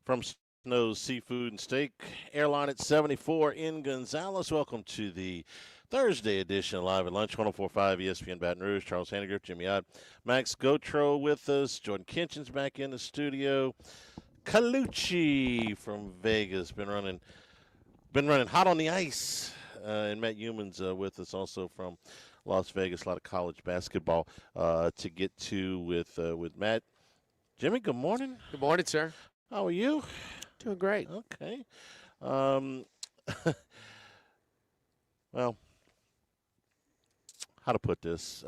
From Snow's Seafood and Steak Airline at 74 in Gonzales. Welcome to the Thursday edition of Live at Lunch, 104.5 ESPN Baton Rouge. Charles Hannegriff, Jimmy Ott, Max Gotro with us. Jordan Kinchin's back in the studio. Calucci from Vegas been running hot on the ice. And Matt Humans with us also from Las Vegas. A lot of college basketball to get to with Matt. Jimmy, good morning. Good morning, sir. How are you? Doing great. Okay. Well, how to put this?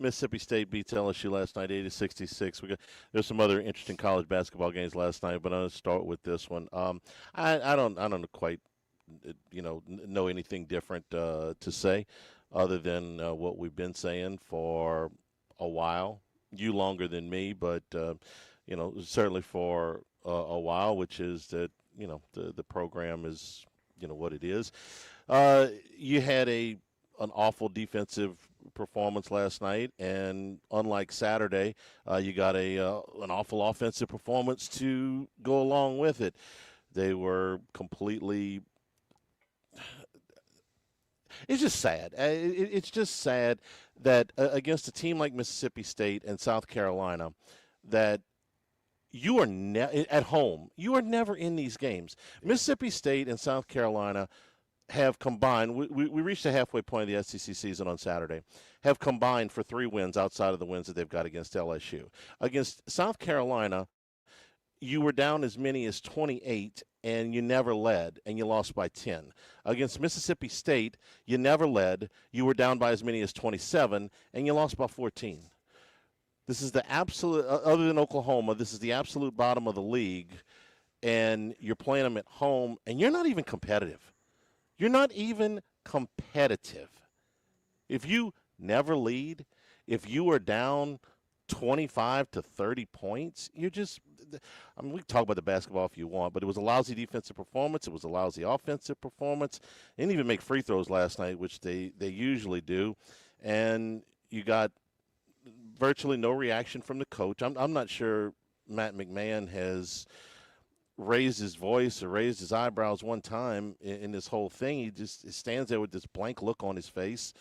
Mississippi State beats LSU last night, 80-66. There's some other interesting college basketball games last night, but I'm going to start with this one. I don't quite, know anything different to say, other than what we've been saying for a while. You longer than me, but certainly for a while, which is that the program is what it is. You had an awful defensive performance last night, and unlike Saturday, you got an awful offensive performance to go along with it. They were completely. It's just sad. It's just sad that against a team like Mississippi State and South Carolina, that you are at home. You are never in these games. Mississippi State and South Carolina have combined. We reached the halfway point of the SEC season on Saturday. Have combined for 3 wins outside of the wins that they've got against LSU. Against South Carolina, you were down as many as 28, and you never led, and you lost by 10. Against Mississippi State, you never led. You were down by as many as 27, and you lost by 14. This is the absolute, other than Oklahoma, this is the absolute bottom of the league, and you're playing them at home, and you're not even competitive. You're not even competitive. If you never lead, if you are down 25 to 30 points, you're just – we can talk about the basketball if you want, but it was a lousy defensive performance. It was a lousy offensive performance. They didn't even make free throws last night, which they usually do. And you got virtually no reaction from the coach. I'm not sure Matt McMahon has raised his voice or raised his eyebrows one time in this whole thing. He just stands there with this blank look on his face.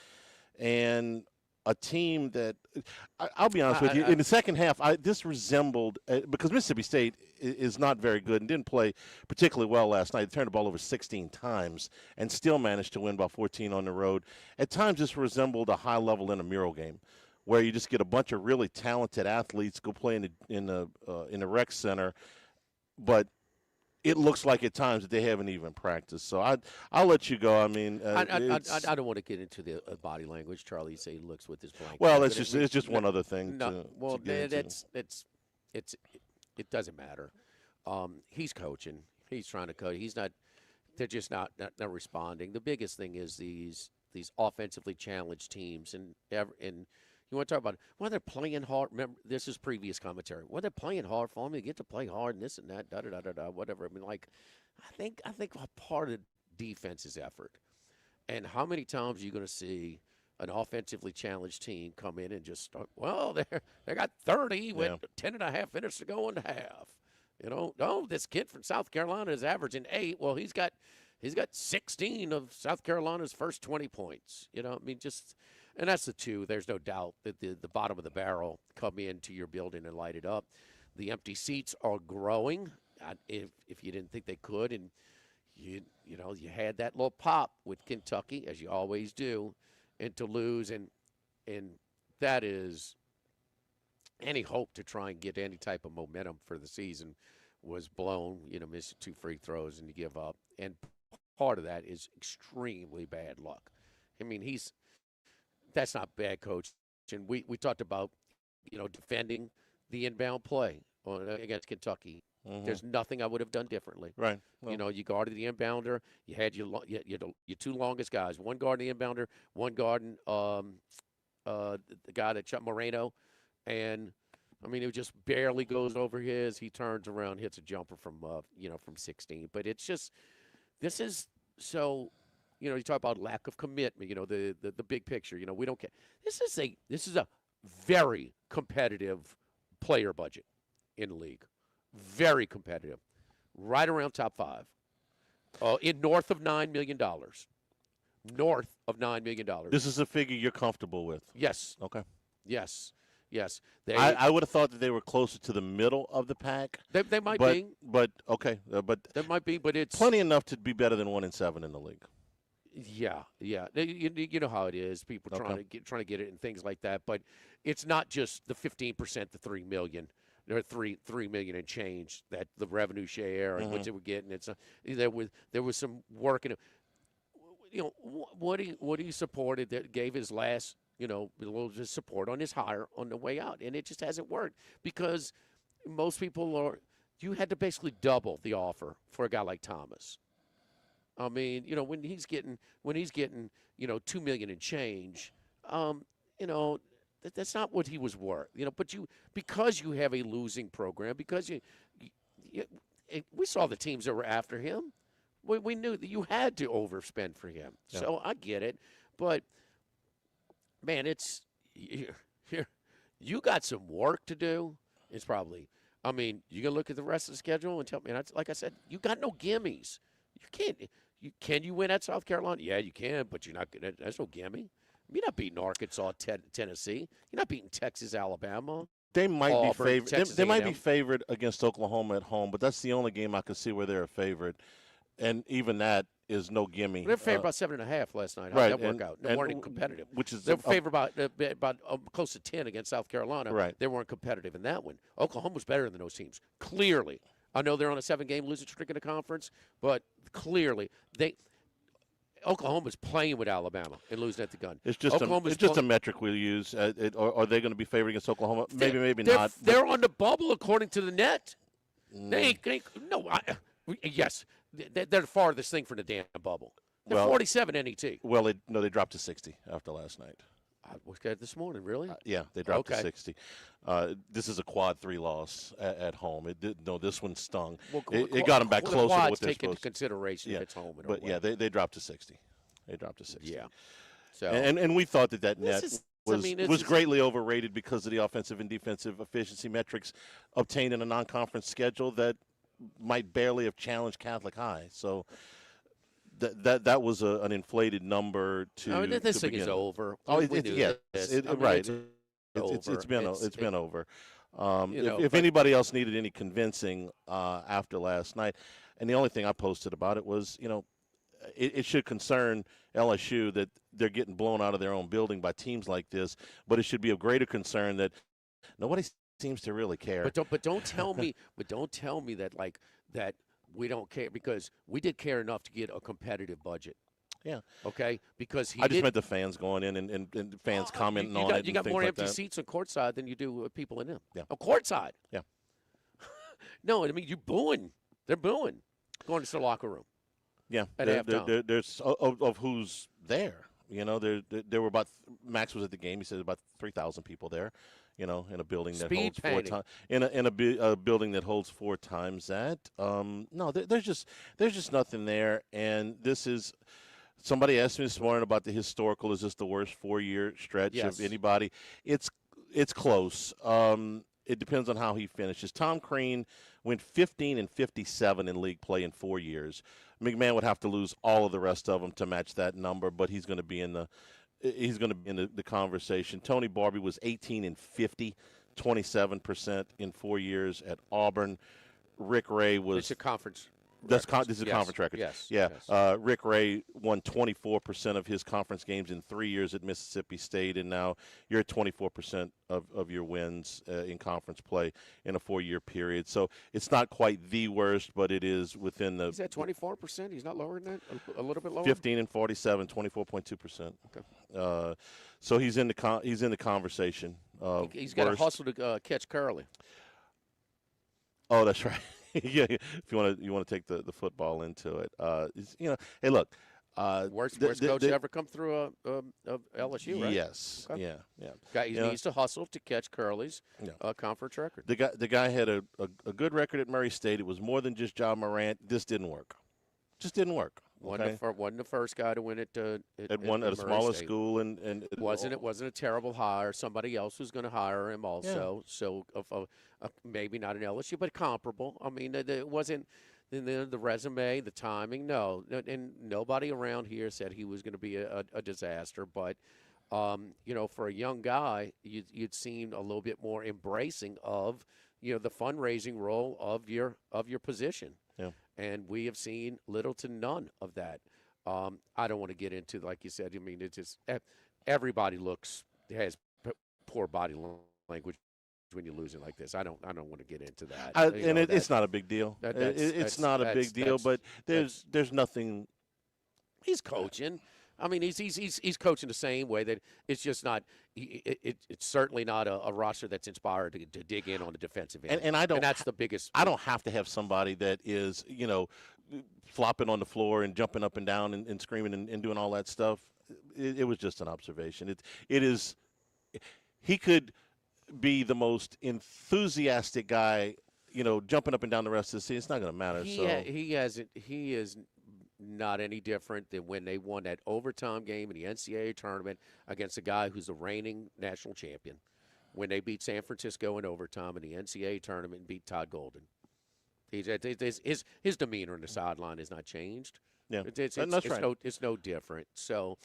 And a team that I'll be honest with you, in the second half, this resembled because Mississippi State is not very good and didn't play particularly well last night. They turned the ball over 16 times and still managed to win by 14 on the road. At times, this resembled a high-level intramural game where you just get a bunch of really talented athletes go play in the rec center, but it looks like at times that they haven't even practiced. So I'll let you go. I mean, I don't want to get into the body language. Charlie say he looks with his blank. Well, it's just one other thing. No, it doesn't matter. He's coaching. He's trying to coach. He's not. They're just not responding. The biggest thing is these offensively challenged teams, and you want to talk about when they're playing hard. Remember, this is previous commentary. When they're playing hard for them, they get to play hard and this and that, whatever. I mean, I think a part of defense is effort. And how many times are you going to see an offensively challenged team come in and just start? Well, they got 30 with 10 and a half minutes to go in the half. This kid from South Carolina is averaging 8. Well, he's got 16 of South Carolina's first 20 points. And that's the two. There's no doubt that the bottom of the barrel come into your building and light it up. The empty seats are growing. If you didn't think they could, and you had that little pop with Kentucky, as you always do, and to lose, and that is any hope to try and get any type of momentum for the season was blown. Missed 2 free throws and you give up, and part of that is extremely bad luck. I mean, that's not bad coach. And we talked about, defending the inbound play against Kentucky. Mm-hmm. There's nothing I would have done differently. Right. Well, you guarded the inbounder. You had your 2 longest guys. One guarding the inbounder, one guarding the guy that shot Moreno. And, it just barely goes over his. He turns around, hits a jumper from 16. But it's just – this is so – you talk about lack of commitment, the big picture, we don't care. This is a very competitive player budget in the league. very competitive, right around top 5, in north of $9 million. North of $9 million. This is a figure you're comfortable with. Yes, Okay. yes, yes. I would have thought that they were closer to the middle of the pack. They might but, be. But okay, but They might be, but it's plenty enough to be better than 1-7 in the league. Yeah, yeah. You know how it is. People trying to get it and things like that. But it's not just the 15%, the 3 million, or 3 million and change that the revenue share and what they were getting. It's there was some work in it. What he supported that gave his last a little bit of support on his hire on the way out, and it just hasn't worked because most people you had to basically double the offer for a guy like Thomas. I mean, when he's getting 2 million and change, that's not what he was worth. But because you have a losing program, because we saw the teams that were after him. We knew that you had to overspend for him. Yeah. So I get it, but man, it's you got some work to do. It's probably. I mean, you can look at the rest of the schedule and tell me. Like I said, you got no gimmies. You can't. Can you win at South Carolina? Yeah, you can, but you're not gonna. That's no gimme. You're not beating Arkansas, Tennessee. You're not beating Texas, Alabama. They might Auburn, be favored. They might be A&M. favored against Oklahoma at home, but that's the only game I can see where they're a favorite, and even that is no gimme. They're favored by 7.5 last night. How right, did that work out? They weren't competitive. Which is they were favored about close to 10 against South Carolina. Right. They weren't competitive in that one. Oklahoma was better than those teams, clearly. I know they're on a 7-game losing streak in the conference, but clearly Oklahoma's playing with Alabama and losing at the gun. It's just a metric we'll use. Are they going to be favored against Oklahoma? Maybe not. They're on the bubble according to the net. Yes, they're the farthest thing from the damn bubble. They're 47 NET. Well, they dropped to 60 after last night. I looked at it this morning. Really? Yeah, they dropped to 60. This is a quad 3 loss at home. This one stung. Well, it got them back closer to what they're take into supposed to. consideration if it's home. But yeah, they dropped to 60. They dropped to 60. Yeah. So and we thought that net was greatly overrated because of the offensive and defensive efficiency metrics obtained in a non-conference schedule that might barely have challenged Catholic High. So. That was an inflated number to. This thing is over. Right. It's been over. If anybody else needed any convincing after last night, and the only thing I posted about it was, it should concern LSU that they're getting blown out of their own building by teams like this, but it should be of greater concern that nobody seems to really care. But don't tell me. that. We don't care because we did care enough to get a competitive budget. Yeah. Okay. Because I just meant the fans going in and fans commenting on it. You got more like empty that. seats on courtside than you do people in them. Yeah. Courtside. Yeah. No, I mean you booing. They're booing. Going to the locker room. Yeah. At halftime. There's of who's there. There were about Max was at the game. He said about 3,000 people there. In a building that holds 4 times in a building that holds 4 times that. No, there's just nothing there. And this is somebody asked me this morning about the historical. Is this the worst 4-year stretch of anybody? It's close. It depends on how he finishes. Tom Crean went 15-57 in league play in 4 years. McMahon would have to lose all of the rest of them to match that number, but he's going to be in the conversation. Tony Barbie was 18-50, 27% in 4 years at Auburn. Rick Ray was. It's a conference. This is a conference record. Yes. Yeah. Yes. Rick Ray won 24% of his conference games in 3 years at Mississippi State, and now you're at 24% of your wins in conference play in a 4-year period. So it's not quite the worst, but it is within the. He's at 24%. He's not lower than that. A little bit lower. 15-47, 24.2%. Okay. So he's in the conversation. He's got to hustle to catch Curley. Oh, that's right. Yeah, if you want to take the football into it, hey, look, worst coach ever come through LSU, right? Yes, okay. Yeah. Guy needs to hustle to catch Curley's conference record. The guy had a good record at Murray State. It was more than just John Morant. This didn't work. Just didn't work. Okay, Wasn't the first guy to win it at one at a Murray smaller State. school, and Wasn't a terrible hire. Somebody else was going to hire him yeah. also. So maybe not an LSU, but comparable. I mean, it wasn't the resume, the timing. No, and nobody around here said he was going to be a disaster. But for a young guy, you'd seen a little bit more embracing of the fundraising role of your position. Yeah. And we have seen little to none of that. I don't want to get into, like you said. I mean, it's just everybody has poor body language when you're losing like this. I don't want to get into that. It's not a big deal. It's not a big deal, but there's nothing. He's coaching. I mean, he's coaching the same way. That it's just not. It's certainly not a roster that's inspired to dig in on the defensive end. And I don't. And that's the biggest. I don't have to have somebody that is flopping on the floor and jumping up and down and screaming and doing all that stuff. It was just an observation. It is. He could be the most enthusiastic guy, jumping up and down the rest of the season. It's not going to matter. He is not any different than when they won that overtime game in the NCAA tournament against a guy who's the reigning national champion. When they beat San Francisco in overtime in the NCAA tournament and beat Todd Golden. His demeanor on the sideline has not changed. Yeah, that's right. It's no different. So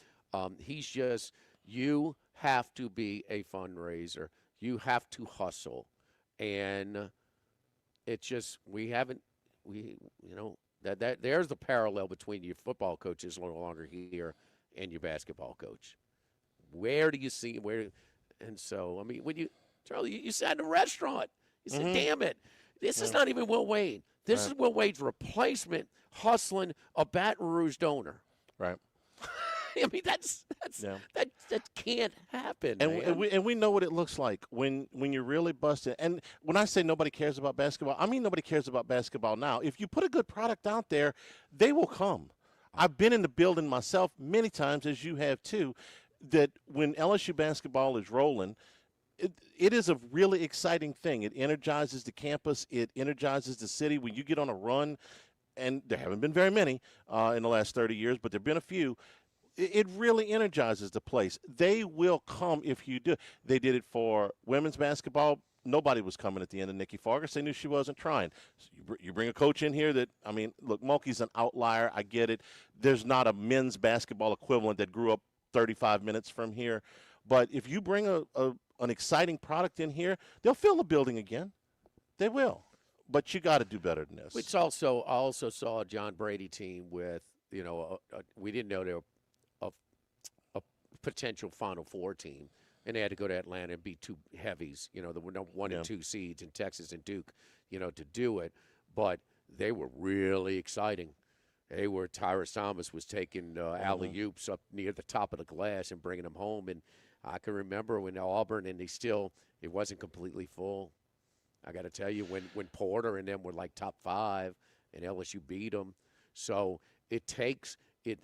he's just, you have to be a fundraiser. You have to hustle. And it's just, that there's the parallel between your football coach is no longer here and your basketball coach. Where do you see where? And so, I mean, Charlie, you sat in a restaurant. You said, damn it. This is not even Will Wade. This is Will Wade's replacement hustling a Baton Rouge donor. Right. I mean, that can't happen. And we know what it looks like when you're really busted. And when I say nobody cares about basketball, I mean nobody cares about basketball now. If you put a good product out there, they will come. I've been in the building myself many times, as you have too, that when LSU basketball is rolling, it is a really exciting thing. It energizes the campus. It energizes the city. When you get on a run, and there haven't been very many in the last 30 years, but there have been a few, it really energizes the place. They will come if you do. They did it for women's basketball. Nobody was coming at the end of Nikki Fargas. They knew she wasn't trying. So you bring a coach in here that, I mean, look, Mulkey's an outlier. I get it. There's not a men's basketball equivalent that grew up 35 minutes from here. But if you bring an exciting product in here, they'll fill the building again. They will. But you got to do better than this. I also saw a John Brady team with, we didn't know they were a potential Final Four team, and they had to go to Atlanta and beat two heavies, the 1 and 2 seeds in Texas and Duke, to do it. But they were really exciting. Tyrus Thomas was taking alley-oops up near the top of the glass and bringing them home. And I can remember when Auburn, and it wasn't completely full. I got to tell you, when Porter and them were like top 5 and LSU beat them. So it takes it,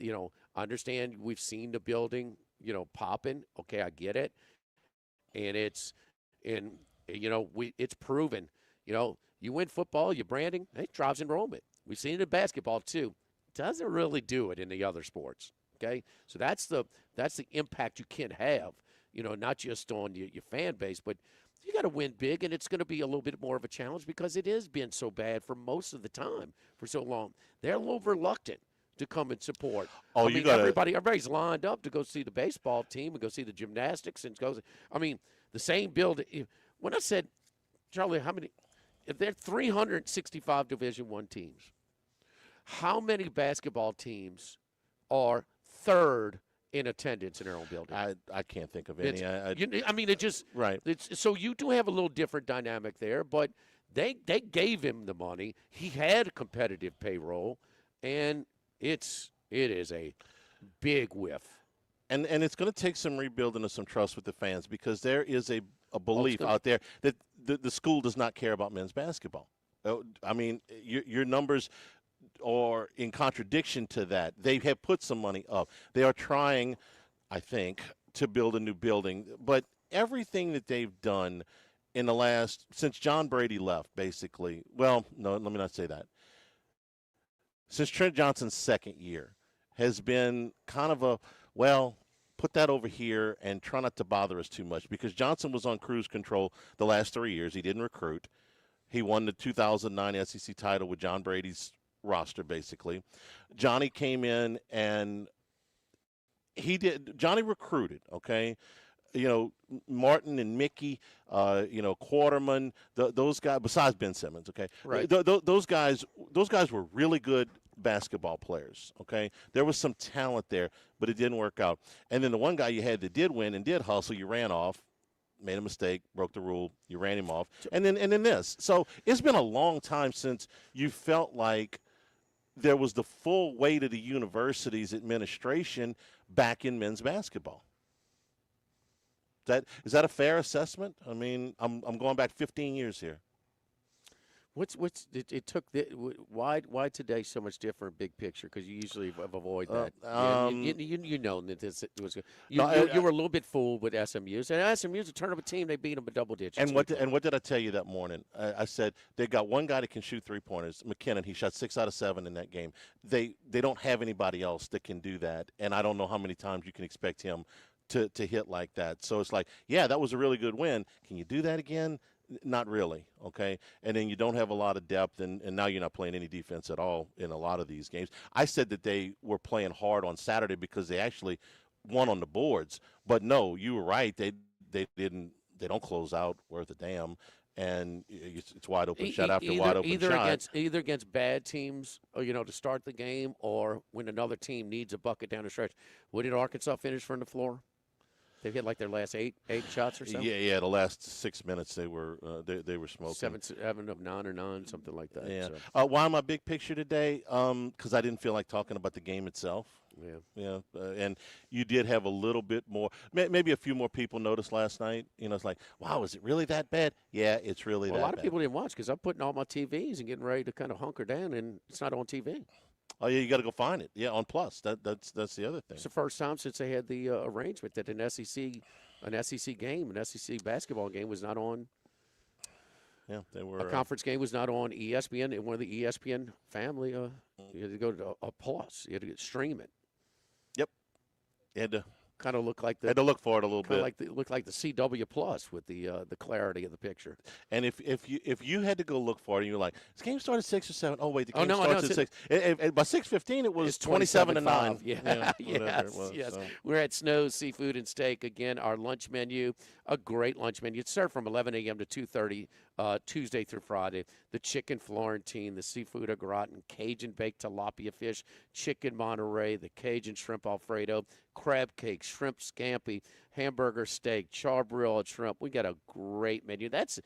I understand we've seen the building, popping. Okay, I get it. And it's proven, you win football, your branding, it drives enrollment. We've seen it in basketball too. Doesn't really do it in the other sports. Okay. So that's the impact you can have, not just on your fan base, but you got to win big, and it's going to be a little bit more of a challenge because it has been so bad for most of the time for so long. They're a little reluctant to come and support. Oh, everybody's lined up to go see the baseball team and go see the gymnastics and go. I mean, the same building. When I said, Charlie, if there are 365 Division I teams, how many basketball teams are third in attendance in their own building? I can't think of any. It just right. So you do have a little different dynamic there, but they gave him the money. He had a competitive payroll, and it is a big whiff. And it's going to take some rebuilding of some trust with the fans because there is a belief out there that the school does not care about men's basketball. I mean, your numbers are in contradiction to that. They have put some money up. They are trying, I think, to build a new building. But everything that they've done in the since John Brady left, basically, well, no, let me not say that. Since Trent Johnson's second year, has been kind of a, well, put that over here and try not to bother us too much, because Johnson was on cruise control the last 3 years. He didn't recruit. He won the 2009 SEC title with John Brady's roster, basically. Johnny came in and Johnny recruited, okay? Martin and Mickey, Quarterman, those guys, besides Ben Simmons, okay? Right. Those guys were really good basketball players, okay? There was some talent there, but it didn't work out. And then the one guy you had that did win and did hustle, you ran off, made a mistake, broke the rule, you ran him off. And then this. So it's been a long time since you felt like there was the full weight of the university's administration back in men's basketball. Is that a fair assessment? I mean, I'm going back 15 years here. It took why today so much different big picture, because you usually avoid that. You know that this was you were a little bit fooled with SMU's, and SMU's a tournament team. They beat them a double digits. And what did I tell you that morning? I said they got one guy that can shoot 3-pointers, McKinnon. He shot 6 out of 7 in that game. They don't have anybody else that can do that, and I don't know how many times you can expect him to hit like that. So it's like, yeah, that was a really good win. Can you do that again? Not really, okay? And then you don't have a lot of depth, and now you're not playing any defense at all in a lot of these games. I said that they were playing hard on Saturday because they actually won on the boards. But, no, you were right. They don't close out worth a damn, and it's wide open shot after wide open shot. Either against bad teams, to start the game, or when another team needs a bucket down the stretch. What did Arkansas finish from the floor? They hit like their last eight shots or something. Yeah. The last 6 minutes they were smoking. 7 of 9 or 9, something like that. Yeah. So. Why my big picture today? Because I didn't feel like talking about the game itself. Yeah. And you did have a little bit more. Maybe a few more people noticed last night. It's like, wow, is it really that bad? Yeah, it's really that bad. A lot of people didn't watch because I'm putting all my TVs and getting ready to kind of hunker down, and it's not on TV. Oh yeah, you got to go find it. Yeah, on Plus. That's the other thing. It's the first time since they had the arrangement that an SEC basketball game was not on. Yeah, they were. A conference game was not on ESPN. And one of the ESPN family, you had to go to a Plus. You had to stream it. Yep. You had to kind of look like had to look for it a little bit. Looked like the CW Plus with the clarity of the picture. And if you had to go look for it, and you were like, this game started 6 or 7. Oh wait, the game starts at 6. By 6:15, it was 27-9. Yeah, yes. Yes. So. We're at Snow's Seafood and Steak again. Our lunch menu, a great lunch menu. It's served from 11 a.m. to 2:30. Tuesday through Friday. The chicken Florentine, the seafood au gratin, Cajun baked tilapia fish, chicken Monterey, the Cajun shrimp Alfredo, crab cake, shrimp scampi, hamburger steak, charbroiled shrimp. We got a great menu. That's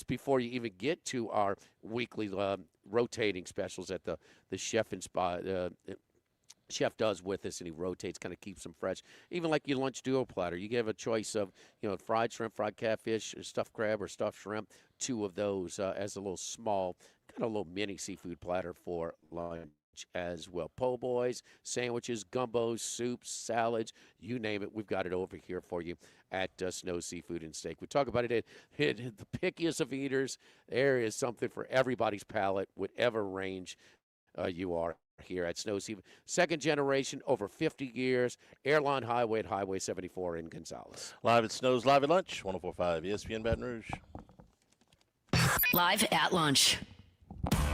before you even get to our weekly rotating specials at the Chef and Spa. Chef does with us, and he rotates, kind of keeps them fresh. Even like your lunch duo platter, you give a choice of fried shrimp, fried catfish, stuffed crab, or stuffed shrimp. 2 of those as a little small, kind of a little mini seafood platter for lunch as well. Po' boys, sandwiches, gumbos, soups, salads, you name it. We've got it over here for you at Snow Seafood and Steak. We talk about it at the pickiest of eaters. There is something for everybody's palate, whatever range you are here at Snow Seafood. Second generation, over 50 years. Airline Highway at Highway 74 in Gonzales. Live at Snow's Live at Lunch, 104.5 ESPN Baton Rouge. Live at Lunch.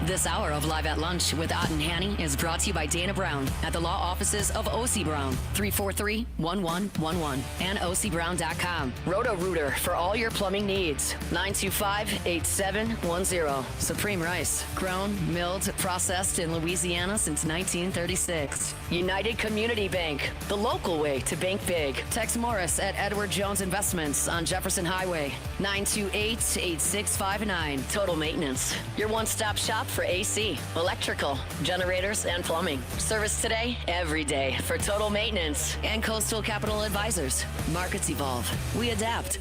This hour of Live at Lunch with Ott and Hanny is brought to you by Dana Brown at the law offices of O.C. Brown, 343-1111, and OCBrown.com. Roto-Rooter for all your plumbing needs, 925-8710. Supreme Rice, grown, milled, processed in Louisiana since 1936. United Community Bank, the local way to bank big. Tex Morris at Edward Jones Investments on Jefferson Highway, 928-8659. Total Maintenance, your one-stop shop for AC, electrical, generators, and plumbing. Service today, every day for Total Maintenance. And Coastal Capital Advisors. Markets evolve. We adapt.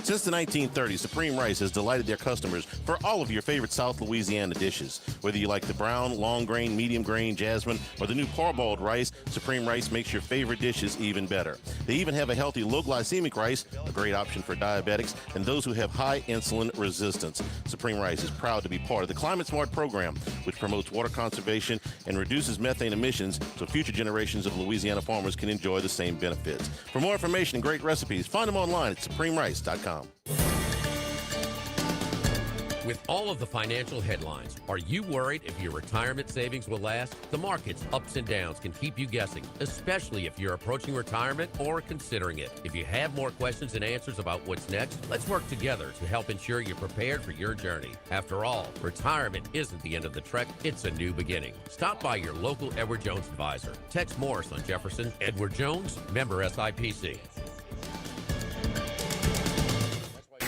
Since the 1930s, Supreme Rice has delighted their customers for all of your favorite South Louisiana dishes. Whether you like the brown, long grain, medium grain, jasmine, or the new parboiled rice, Supreme Rice makes your favorite dishes even better. They even have a healthy low glycemic rice, a great option for diabetics and those who have high insulin resistance. Supreme Rice is proud to be part of the Climate Smart program, which promotes water conservation and reduces methane emissions so future generations of Louisiana farmers can enjoy the same benefits. For more information and great recipes, find them online at supremerice.com. With all of the financial headlines, are you worried if your retirement savings will last? The market's ups and downs can keep you guessing, especially if you're approaching retirement or considering it. If you have more questions and answers about what's next, let's work together to help ensure you're prepared for your journey. After all, retirement isn't the end of the trek, it's a new beginning. Stop by your local Edward Jones advisor. Text Morris on Jefferson. Edward Jones, member SIPC.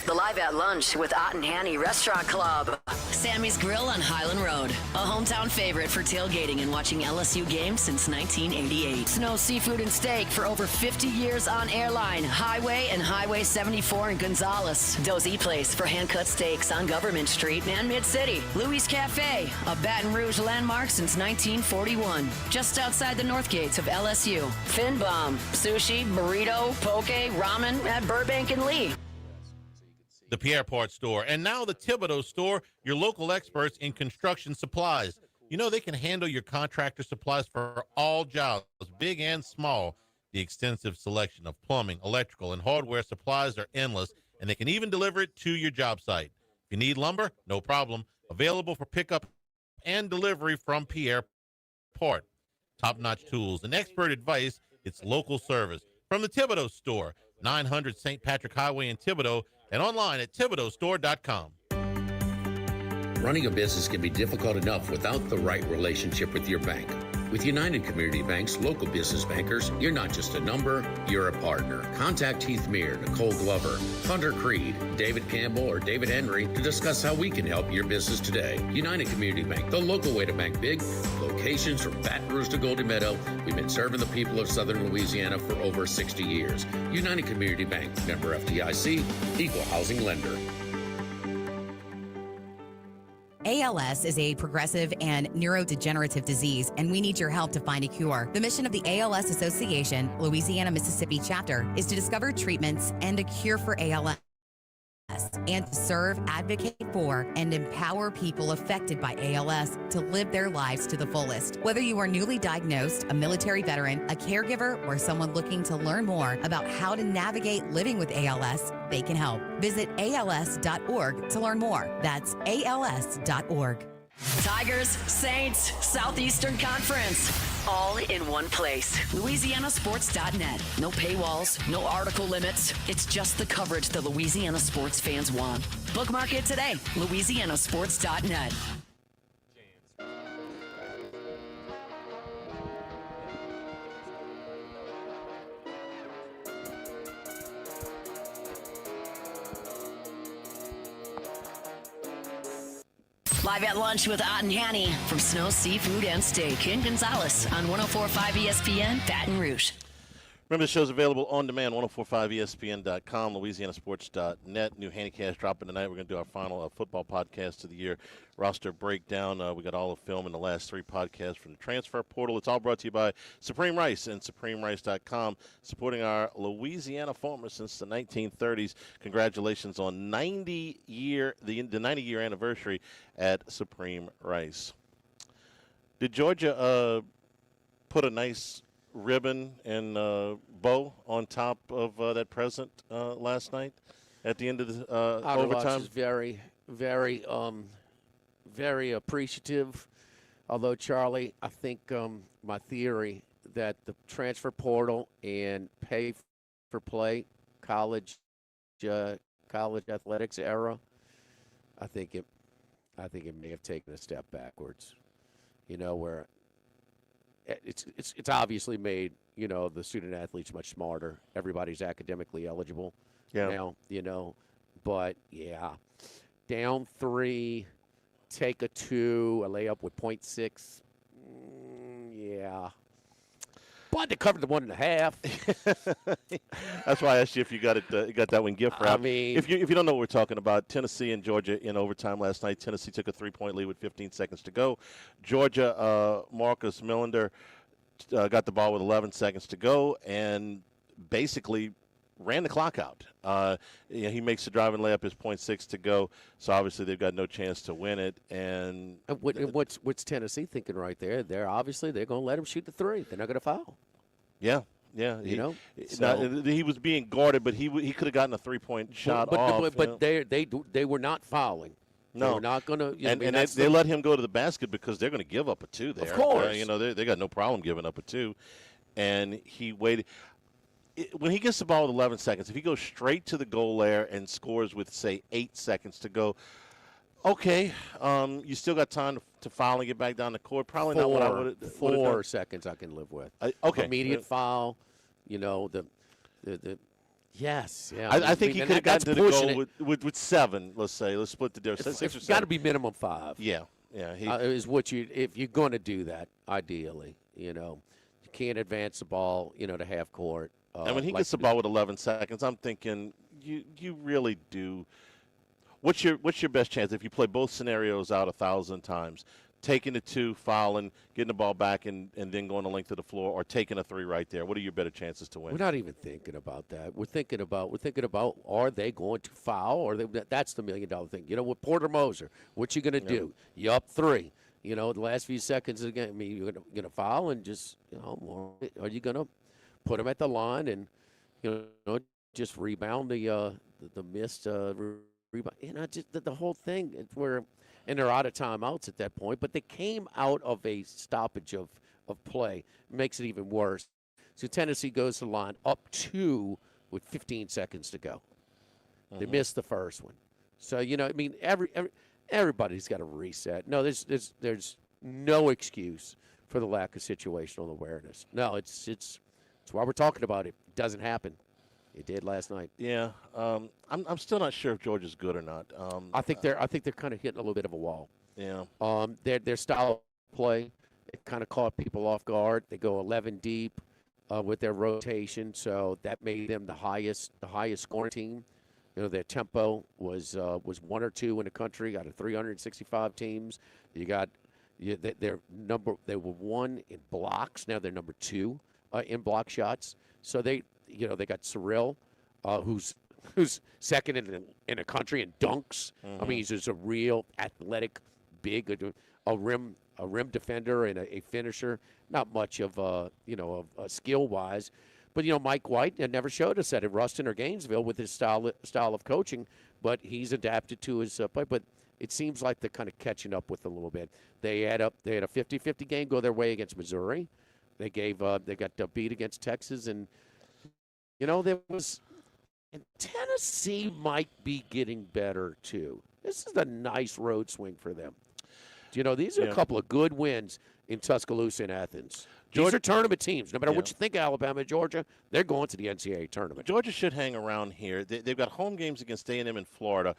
The Live at Lunch with Ott and Hanny Restaurant Club. Sammy's Grill on Highland Road. A hometown favorite for tailgating and watching LSU games since 1988. Snow Seafood and Steak for over 50 years on Airline, Highway, and Highway 74 in Gonzales. Dozy Place for hand-cut steaks on Government Street and Mid-City. Louis Cafe, a Baton Rouge landmark since 1941. Just outside the north gates of LSU. Fin Bomb, sushi, burrito, poke, ramen at Burbank and Lee. The Pierre Part Store, and now the Thibodeau Store, your local experts in construction supplies. You know they can handle your contractor supplies for all jobs, big and small. The extensive selection of plumbing, electrical, and hardware supplies are endless, and they can even deliver it to your job site. If you need lumber, no problem. Available for pickup and delivery from Pierre Part. Top-notch tools and expert advice, it's local service. From the Thibodeau Store, 900 St. Patrick Highway in Thibodeau, and online at thibodeaustore.com. Running a business can be difficult enough without the right relationship with your bank. With United Community Bank's local business bankers, you're not just a number, you're a partner. Contact Heath Meir, Nicole Glover, Hunter Creed, David Campbell, or David Henry to discuss how we can help your business today. United Community Bank, the local way to bank big. Locations from Baton Rouge to Goldie Meadow. We've been serving the people of Southern Louisiana for over 60 years. United Community Bank, member FDIC, equal housing lender. ALS is a progressive and neurodegenerative disease, and we need your help to find a cure. The mission of the ALS Association, Louisiana, Mississippi chapter, is to discover treatments and a cure for ALS, and to serve, advocate for, and empower people affected by ALS to live their lives to the fullest. Whether you are newly diagnosed, a military veteran, a caregiver, or someone looking to learn more about how to navigate living with ALS, they can help. Visit als.org to learn more. That's als.org. Tigers, Saints, Southeastern Conference. All in one place. LouisianaSports.net. No paywalls, no article limits. It's just the coverage the Louisiana sports fans want. Bookmark it today. LouisianaSports.net. Live at Lunch with Ott and Hanny from Snow Seafood and Steak in Gonzales on 104.5 ESPN, Baton Rouge. Remember, the show's available on demand, 1045ESPN.com, LouisianaSports.net. New Handycast dropping tonight. We're going to do our final football podcast of the year roster breakdown. We got all the film in the last three podcasts from the transfer portal. It's all brought to you by Supreme Rice and SupremeRice.com, supporting our Louisiana farmers since the 1930s. Congratulations on the 90-year anniversary at Supreme Rice. Did Georgia put a nice ribbon and bow on top of that present last night at the end of the overtime? Is very, very, very appreciative. Although, Charlie, I think my theory that the transfer portal and pay for play college athletics era, I think it may have taken a step backwards. You know, where it's obviously made, you know, the student athletes much smarter. Everybody's academically eligible now, you know. But, yeah, down 3, take a 2, a layup with .6. Yeah. But they covered the 1.5. That's why I asked you if you got that one gift wrap. I mean, if you don't know what we're talking about, Tennessee and Georgia in overtime last night. Tennessee took a 3-point lead with 15 seconds to go. Georgia, Marcus Millender got the ball with 11 seconds to go and basically ran the clock out. He makes the driving layup, his .6 to go. So obviously they've got no chance to win it. And what's Tennessee thinking right there? They're going to let him shoot the three. They're not going to foul. Yeah. He was being guarded, but he could have gotten a 3-point shot off. But they were not fouling. No, they were not going to. And they let him go to the basket because they're going to give up a 2 there. Of course, they got no problem giving up a 2, and he waited. When he gets the ball with 11 seconds, if he goes straight to the goal there and scores with, say, 8 seconds to go, okay, you still got time to foul and get back down the court. Probably not what I would have. 4 seconds I can live with. Okay. Immediate foul, the yes. Yeah. I think he could have gotten to the goal with 7, let's say. Let's split the difference. It's got to be minimum 5. Yeah. Is what if you're going to do that, ideally, you can't advance the ball, to half court. And when he gets the ball with 11 seconds, I'm thinking you really do. What's your best chance if you play both scenarios out 1,000 times? Taking the 2, fouling, getting the ball back, and then going the length of the floor, or taking a 3 right there. What are your better chances to win? We're not even thinking about that. We're thinking about are they going to foul, or that's the $1 million thing. With Porter Moser, what you going to do? You up 3. The last few seconds of the game, you're going to foul and just or are you going to put him at the line and just rebound the missed rebound. Just the whole thing and they're out of timeouts at that point. But they came out of a stoppage of play. It makes it even worse. So Tennessee goes to the line up 2 with 15 seconds to go. They missed the first one. So everybody's got to reset. No, there's no excuse for the lack of situational awareness. No, it's why we're talking about it. It doesn't happen. It did last night. Yeah, I'm still not sure if Georgia's good or not. I think they're kind of hitting a little bit of a wall. Yeah. Their style of play, it kind of caught people off guard. They go 11 deep with their rotation, so that made them the highest scoring team. Their tempo was 1 or 2 in the country out of 365 teams. They were 1 in blocks. Now they're number 2 in block shots. So they got Cyril, who's second in the country in dunks. Mm-hmm. I mean, he's just a real athletic, big, a rim defender and a finisher. Not much of skill wise, but Mike White never showed us that at Ruston or Gainesville with his style of coaching. But he's adapted to his play. But it seems like they're kind of catching up with a little bit. They had a 50-50 game go their way against Missouri. They got beat against Texas, and Tennessee might be getting better too. This is a nice road swing for them. These are a couple of good wins in Tuscaloosa and Athens. These are tournament teams. No matter what you think of Alabama and Georgia, they're going to the NCAA tournament. Georgia should hang around here. They've got home games against A&M in Florida.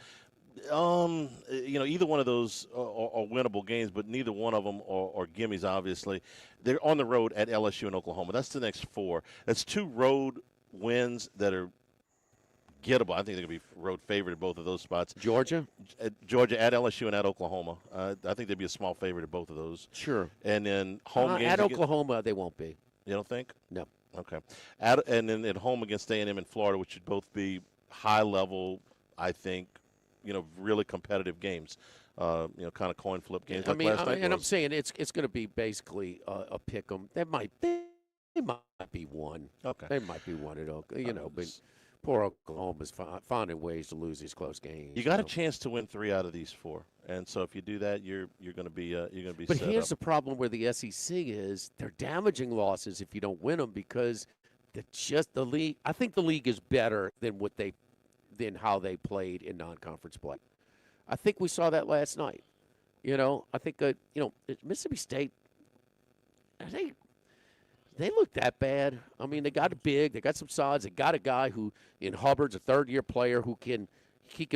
Either one of those are winnable games, but neither one of them are gimmies, obviously. They're on the road at LSU and Oklahoma. That's the next 4. That's 2 road wins that are gettable. I think they're going to be road favorite at both of those spots. Georgia at LSU and at Oklahoma. I think they'd be a small favorite at both of those. Sure. And then home games at Oklahoma, they won't be. You don't think? No. Okay. And then at home against A&M and Florida, which should both be high level, I think, really competitive games. Kind of coin flip games. Like last night and I'm saying it's going to be basically a pick 'em. They might be one. Okay. They might be one at Oklahoma. But poor Oklahoma's finding ways to lose these close games. You got a chance to win 3 out of these 4, and so if you do that, you're going to be But set here's up. the problem where the SEC is: they're damaging losses if you don't win them because the league. I think the league is better than how they played in non-conference play. I think we saw that last night. I think Mississippi State. They look that bad. I mean, they got big. They got some size. They got a guy who, in Hubbard's a third-year player who can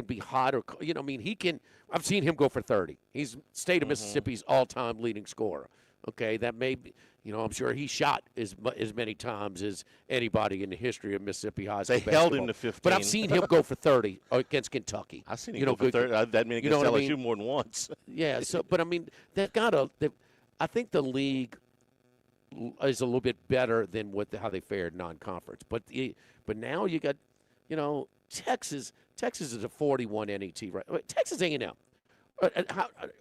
be hot or he can. I've seen him go for 30. He's State of Mississippi's all-time leading scorer. Okay, that may be I'm sure he shot as many times as anybody in the history of Mississippi high school They held him basketball. to 15. But I've seen him go for 30 against Kentucky. I've seen him go for 30. That means against LSU more than once. Yeah. So, but I mean, I think the league is a little bit better than how they fared non-conference. But now you got, Texas. Texas is a 41 NET, right? Texas A&M.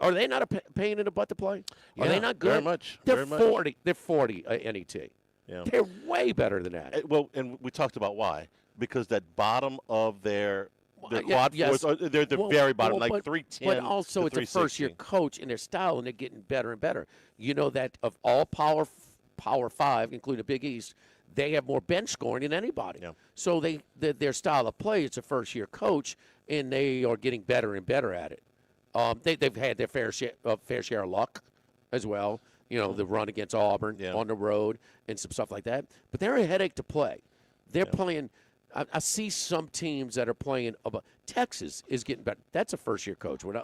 Are they not a pain in the butt to play? Are they not good? Very much. They're very 40. They're 40 NET. Yeah. They're way better than that. Well, and we talked about why. Because that bottom of their quad yes. fours, they're the very bottom, like 310. But also, it's a first-year coach, and their style, and they're getting better and better. You know that of all Power 5, including the Big East, they have more bench scoring than anybody. Yeah. So their style of play, it's a first-year coach, and they are getting better and better at it. They've had their fair share of luck as well. The run against Auburn on the road and some stuff like that. But they're a headache to play. They're playing. I see some teams that are playing. Texas is getting better. That's a first-year coach with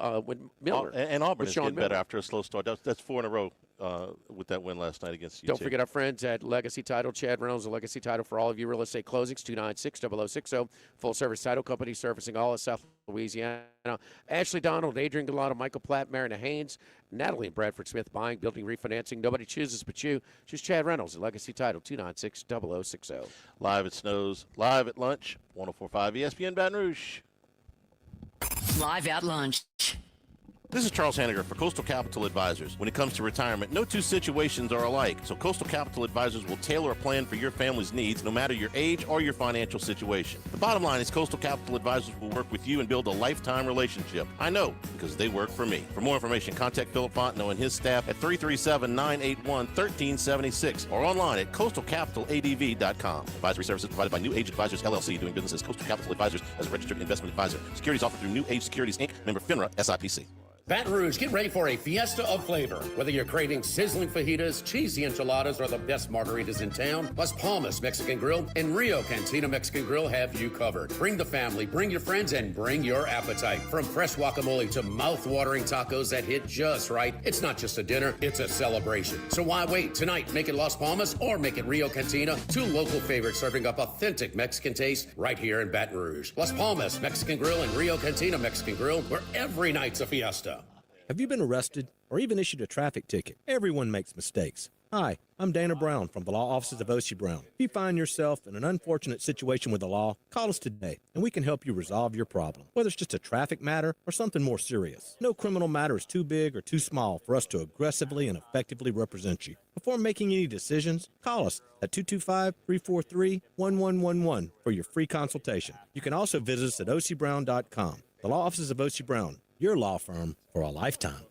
Miller. And Auburn is getting Miller. better after a slow start. That's 4 in a row with that win last night against UT. Don't forget our friends at Legacy Title. Chad Reynolds, the Legacy Title for all of you real estate closings, 296-0060. Full-service title company servicing all of South Louisiana. Ashley Donald, Adrian Gallardo, Michael Platt, Marina Haynes, Natalie and Bradford Smith, buying, building, refinancing. Nobody chooses but you. Choose Chad Reynolds at Legacy Title, 296-0060. Live at Snows, live at lunch, 104.5 ESPN Baton Rouge. Live at lunch. This is Charles Hanniger for Coastal Capital Advisors. When it comes to retirement, no two situations are alike, so Coastal Capital Advisors will tailor a plan for your family's needs, no matter your age or your financial situation. The bottom line is Coastal Capital Advisors will work with you and build a lifetime relationship. I know, because they work for me. For more information, contact Philip Fontenot and his staff at 337-981-1376 or online at coastalcapitaladv.com. Advisory services provided by New Age Advisors, LLC, doing business as Coastal Capital Advisors as a registered investment advisor. Securities offered through New Age Securities, Inc., member FINRA, SIPC. Baton Rouge, get ready for a fiesta of flavor. Whether you're craving sizzling fajitas, cheesy enchiladas, or the best margaritas in town, Las Palmas Mexican Grill and Rio Cantina Mexican Grill have you covered. Bring the family, bring your friends, and bring your appetite. From fresh guacamole to mouth-watering tacos that hit just right, it's not just a dinner, it's a celebration. So why wait? Tonight, make it Las Palmas or make it Rio Cantina, two local favorites serving up authentic Mexican taste right here in Baton Rouge. Las Palmas Mexican Grill and Rio Cantina Mexican Grill, where every night's a fiesta. Have you been arrested or even issued a traffic ticket? Everyone makes mistakes. Hi, I'm Dana Brown from the law offices of O.C. Brown. If you find yourself in an unfortunate situation with the law, call us today and we can help you resolve your problem, whether it's just a traffic matter or something more serious. No criminal matter is too big or too small for us to aggressively and effectively represent you. Before making any decisions, call us at 225-343-1111 for your free consultation. You can also visit us at ocbrown.com. The law offices of O.C. Brown, your law firm for a lifetime.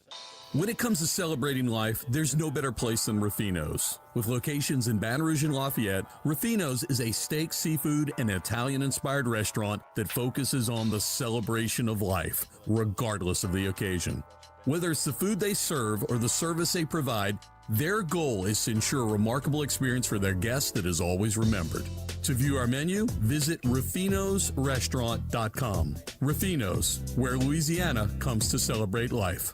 When it comes to celebrating life, there's no better place than Ruffino's. With locations in Baton Rouge and Lafayette, Ruffino's is a steak, seafood, and Italian-inspired restaurant that focuses on the celebration of life, regardless of the occasion. Whether it's the food they serve or the service they provide, their goal is to ensure a remarkable experience for their guests that is always remembered. To view our menu, visit ruffinosrestaurant.com. Ruffino's, where Louisiana comes to celebrate life.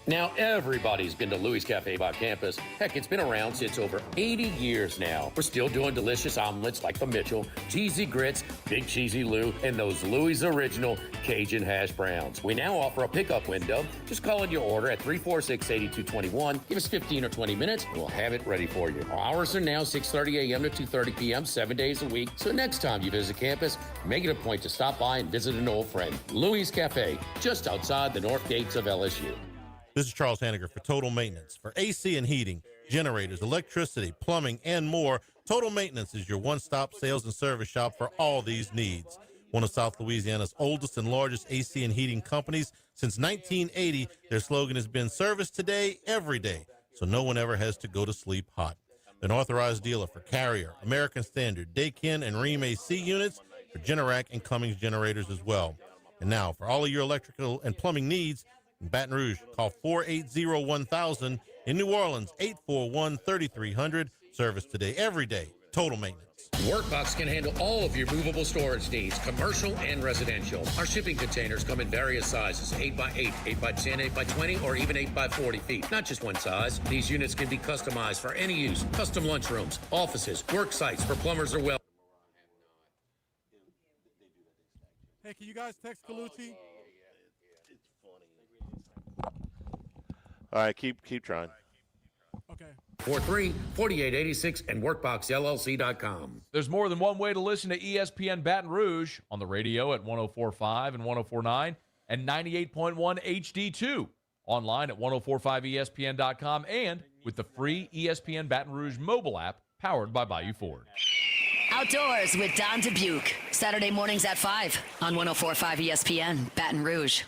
Now, everybody's been to Louis Cafe by campus. Heck, it's been around since over 80 years now. We're still doing delicious omelets like the Mitchell, cheesy grits, Big Cheesy Lou, and those Louis Original Cajun hash browns. We now offer a pickup window. Just call in your order at 346-8221. Give us 15 or 20 minutes, and we'll have it ready for you. Our hours are now 6:30 a.m. to 2:30 p.m., 7 days a week. So next time you visit campus, make it a point to stop by and visit an old friend. Louis Cafe, just outside the north gates of LSU. This is Charles Hanniger for Total Maintenance. For AC and heating, generators, electricity, plumbing, and more, Total Maintenance is your one-stop sales and service shop for all these needs. One of South Louisiana's oldest and largest AC and heating companies. Since 1980, their slogan has been service today, every day, so no one ever has to go to sleep hot. An authorized dealer for Carrier, American Standard, Daikin, and Rheem AC units, for Generac and Cummings generators as well. And now, for all of your electrical and plumbing needs, in Baton Rouge, call 480-1000. In New Orleans, 841-3300. Service today, every day, total maintenance. Workbox can handle all of your movable storage needs, commercial and residential. Our shipping containers come in various sizes, 8x8, 8x10, 8x20, or even 8x40 feet. Not just one size. These units can be customized for any use. Custom lunchrooms, offices, work sites for plumbers or well. Hey, can you guys text Colucci? It's funny. All right, keep trying. Okay. 43-4886 and WorkboxLLC.com. There's more than one way to listen to ESPN Baton Rouge on the radio at 104.5 and 104.9 and 98.1 HD2. Online at 1045ESPN.com and with the free ESPN Baton Rouge mobile app powered by Bayou Ford. Outdoors with Don Dubuque. Saturday mornings at 5 on 104.5 ESPN Baton Rouge.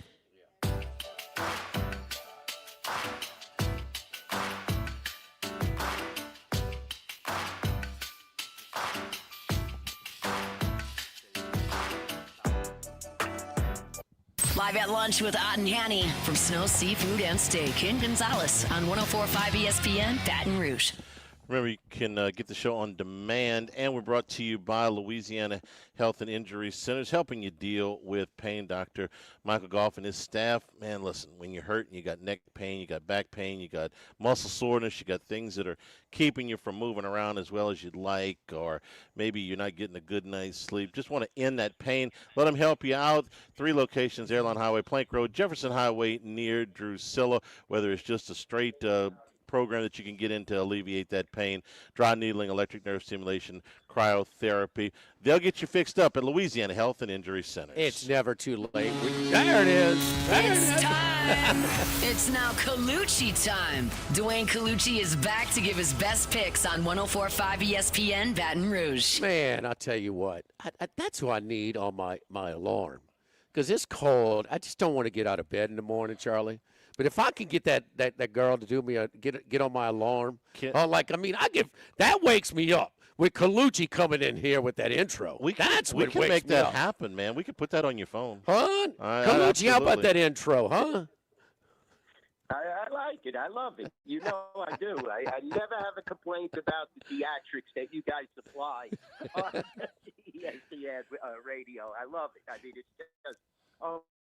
Live at lunch with Ott and Hanny from Snow Seafood and Steak in Gonzales on 104.5 ESPN Baton Rouge. Remember, you can get the show on demand, and we're brought to you by Louisiana Health and Injury Centers, helping you deal with pain. Dr. Michael Goff and his staff, man, listen, when you're hurt and you got neck pain, you got back pain, you got muscle soreness, you got things that are keeping you from moving around as well as you'd like, or maybe you're not getting a good night's sleep, just want to end that pain, let them help you out. 3 locations, Airline Highway, Plank Road, Jefferson Highway near Drusilla, whether it's just a straight program that you can get in to alleviate that pain, dry needling, electric nerve stimulation, cryotherapy. They'll get you fixed up at Louisiana Health and Injury Centers. It's never too late. There it is. It's time. It's now Colucci time. Dwayne Colucci is back to give his best picks on 104.5 ESPN Baton Rouge. Man, I'll tell you what. That's what I need on my alarm. Because it's cold. I just don't want to get out of bed in the morning, Charlie. But if I can get that girl to do me get on my alarm, that wakes me up with Colucci coming in here with that intro. We can make that happen, man. We could put that on your phone, huh? Colucci, how about that intro, huh? I like it. I love it. You know I do. I never have a complaint about the theatrics that you guys supply on ESPN radio. I love it. I mean, it's just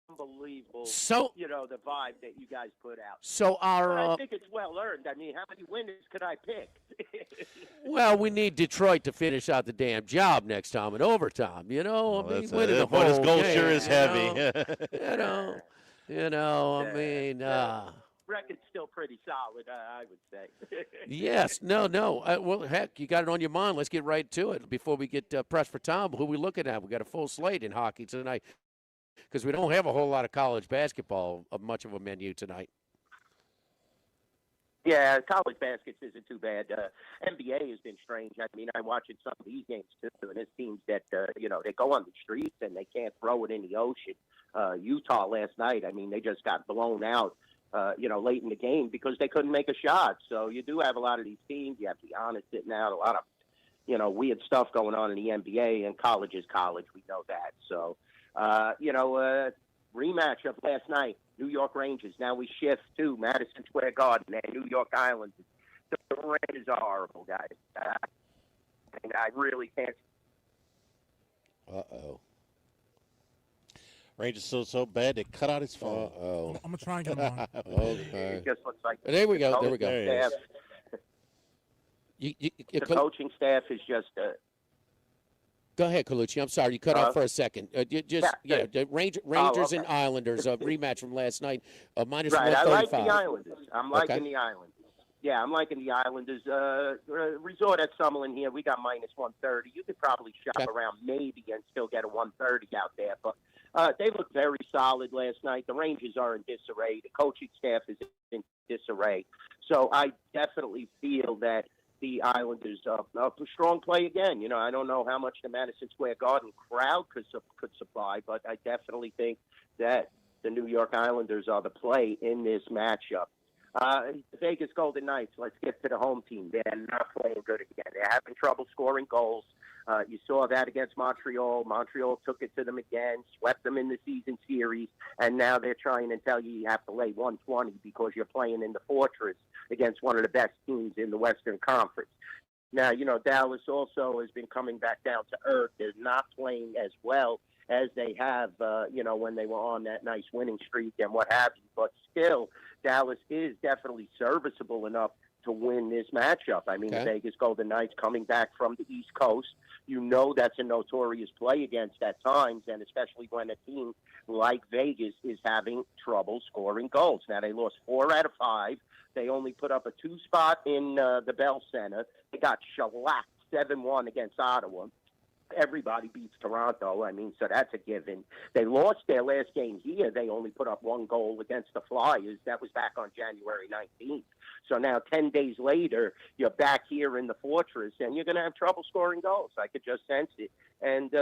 unbelievable. So, the vibe that you guys put out. So I think it's well earned. I mean, how many winners could I pick? Well, we need Detroit to finish out the damn job next time in overtime. Winning the whole his goal game, sure is heavy. Record's still pretty solid, I would say. Yes. No. Well, heck, you got it on your mind. Let's get right to it before we get pressed for time. Who are we looking at? We got a full slate in hockey tonight because we don't have a whole lot of college basketball of much of a menu tonight. Yeah, college baskets isn't too bad. NBA has been strange. I mean, I'm watching some of these games too, and it seems that they go on the streets and they can't throw it in the ocean. Utah last night, I mean, they just got blown out. Late in the game because they couldn't make a shot. So you do have a lot of these teams. You have Giannis sitting out, a lot of, weird stuff going on in the NBA, and college is college. We know that. So, rematch of last night, New York Rangers. Now we shift to Madison Square Garden and New York Islanders. The Rangers are horrible, guys. And I really can't. Uh-oh. Rangers so bad they cut out his phone. Uh-oh. I'm going to try and get him on. Okay. It just looks like There we go. Staff, the coaching staff is just. Go ahead, Colucci. I'm sorry, you cut off for a second. The Rangers and Islanders, a rematch from last night, minus right, 135. I like the Islanders. I'm liking the Islanders. Yeah, I'm liking the Islanders. Resort at Summerlin here, we got minus 130. You could probably shop around maybe and still get a 130 out there. But they looked very solid last night. The Rangers are in disarray. The coaching staff is in disarray. So I definitely feel that the Islanders are a strong play again. I don't know how much the Madison Square Garden crowd could supply, but I definitely think that the New York Islanders are the play in this matchup. The Vegas Golden Knights, let's get to the home team. They're not playing good again. They're having trouble scoring goals. You saw that against Montreal. Montreal took it to them again, swept them in the season series, and now they're trying to tell you have to lay 120 because you're playing in the Fortress against one of the best teams in the Western Conference. Now, Dallas also has been coming back down to earth. They're not playing as well as they have, when they were on that nice winning streak and what have you. But still, Dallas is definitely serviceable enough to win this matchup. I mean, the Vegas Golden Knights coming back from the East Coast, that's a notorious play against at times, and especially when a team like Vegas is having trouble scoring goals. Now, they lost 4 out of 5. They only put up a 2-spot in the Bell Center. They got shellacked 7-1 against Ottawa. Everybody beats Toronto. I mean, so that's a given. They lost their last game here. They only put up 1 goal against the Flyers. That was back on January 19th. So now 10 days later, you're back here in the Fortress, and you're going to have trouble scoring goals. I could just sense it. And,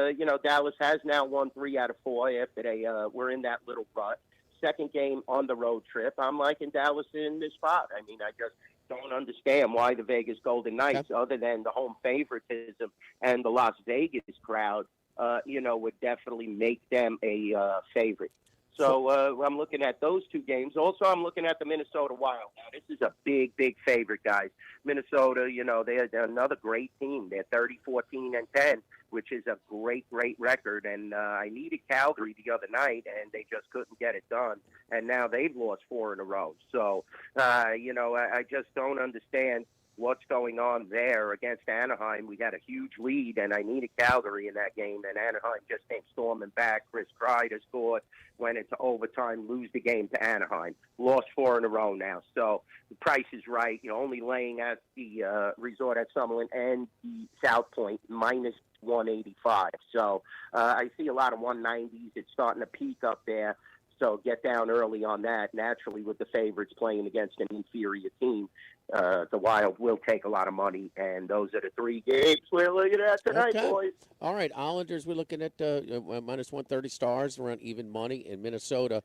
Dallas has now won 3 out of 4 after they were in that little rut. Second game on the road trip. I'm liking Dallas in this spot. I mean, I just don't understand why the Vegas Golden Knights, other than the home favoritism and the Las Vegas crowd, would definitely make them a favorite. So I'm looking at those 2 games. Also, I'm looking at the Minnesota Wild. Now, this is a big, big favorite, guys. Minnesota, they're another great team. They're 30-14-10, which is a great, great record. And I needed Calgary the other night, and they just couldn't get it done. And now they've lost 4 in a row. So, I just don't understand what's going on there against Anaheim. We had a huge lead, and I needed Calgary in that game, and Anaheim just came storming back. Chris Kreider scored, went into overtime, lose the game to Anaheim. Lost 4 in a row now. So the price is right. Only laying at the Resort at Summerlin and the South Point, minus 185. So I see a lot of 190s. It's starting to peak up there. So get down early on that. Naturally, with the favorites playing against an inferior team, the Wild will take a lot of money, and those are the 3 games we're looking at tonight, boys. All right, Islanders, we're looking at minus 130 stars around even money, and Minnesota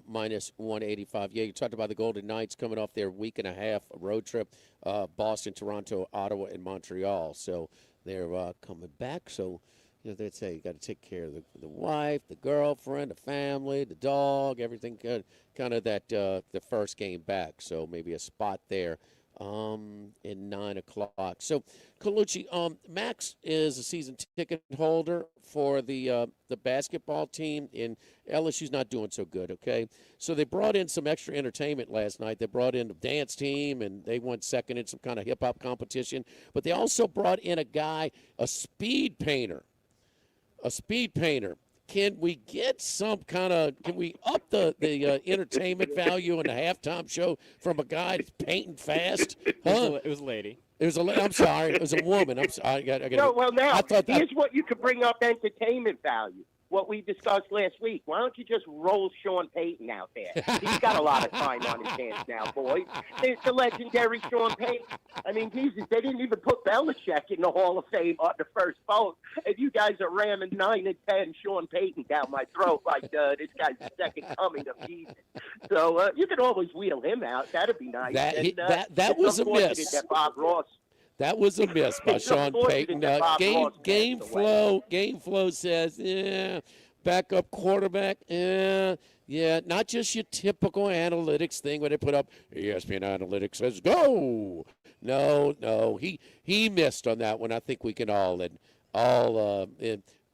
minus 185. Yeah, you talked about the Golden Knights coming off their week and a half road trip, Boston, Toronto, Ottawa, and Montreal. So they're coming back. So they'd say you got to take care of the wife, the girlfriend, the family, the dog, everything good. Kind of that the first game back. So maybe a spot there in 9 o'clock. So, Colucci, Max is a season ticket holder for the basketball team, and LSU's not doing so good, okay? So they brought in some extra entertainment last night. They brought in the dance team, and they went second in some kind of hip-hop competition. But they also brought in a guy, a speed painter. Can we get can we up the entertainment value in the halftime show from a guy that's painting fast? Huh? It was a lady. I'm sorry. It was a woman. I'm sorry. Here's what you could bring up entertainment value. What we discussed last week. Why don't you just roll Sean Payton out there? He's got a lot of time on his hands now, boys. It's the legendary Sean Payton. I mean, Jesus, they didn't even put Belichick in the Hall of Fame on the first vote, and you guys are ramming 9 and 10 Sean Payton down my throat like this guy's the second coming of Jesus. So you could always wheel him out. That'd be nice. That was a miss. That Bob Ross. That was a miss by Sean Payton. Game flow says, backup quarterback, not just your typical analytics thing where they put up ESPN Analytics says go. No, he missed on that one. I think we can all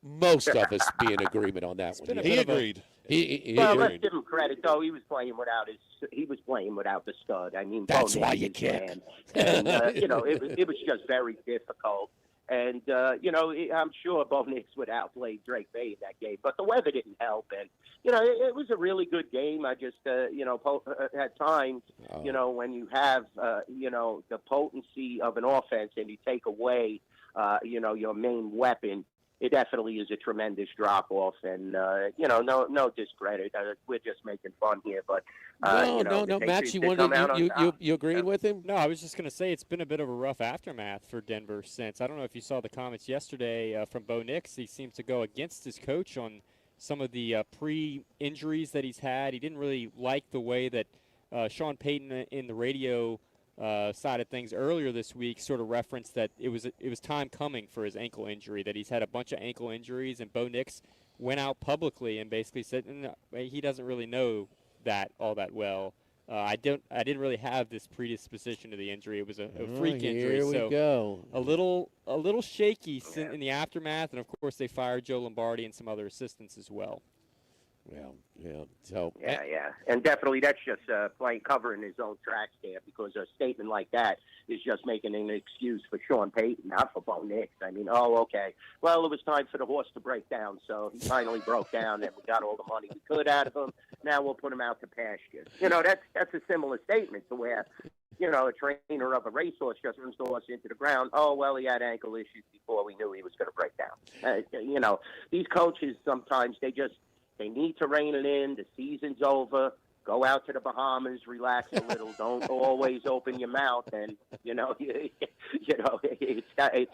most of us be in agreement on that one. He agreed. Let's give him credit though. He was playing without the stud. I mean, that's why you can't. And it was just very difficult. And I'm sure Bo Nix would outplay Drake Bay in that game, but the weather didn't help. And it was a really good game. I just at times, when you have the potency of an offense and you take away your main weapon, it definitely is a tremendous drop-off, and, no discredit. We're just making fun here, but, No, Max, you agreed with him? No, I was just going to say it's been a bit of a rough aftermath for Denver since. I don't know if you saw the comments yesterday from Bo Nix. He seems to go against his coach on some of the pre-injuries that he's had. He didn't really like the way that Sean Payton in the radio side of things earlier this week sort of referenced that it was time coming for his ankle injury, that he's had a bunch of ankle injuries, and Bo Nix went out publicly and basically said he doesn't really know that all that well. I didn't really have this predisposition to the injury. It was a freak injury. Here we so go. A little shaky in the aftermath, and of course they fired Joe Lombardi and some other assistants as well. Well, yeah. So Yeah. And definitely that's just covering his own tracks there, because a statement like that is just making an excuse for Sean Payton, not for Bo Nix. I mean, okay. Well, it was time for the horse to break down, so he finally broke down, and we got all the money we could out of him. Now we'll put him out to pasture. That's a similar statement to where, a trainer of a racehorse just runs the horse into the ground. Oh, well, he had ankle issues before we knew he was going to break down. These coaches sometimes they need to rein it in. The season's over. Go out to the Bahamas, relax a little. Don't always open your mouth, and it's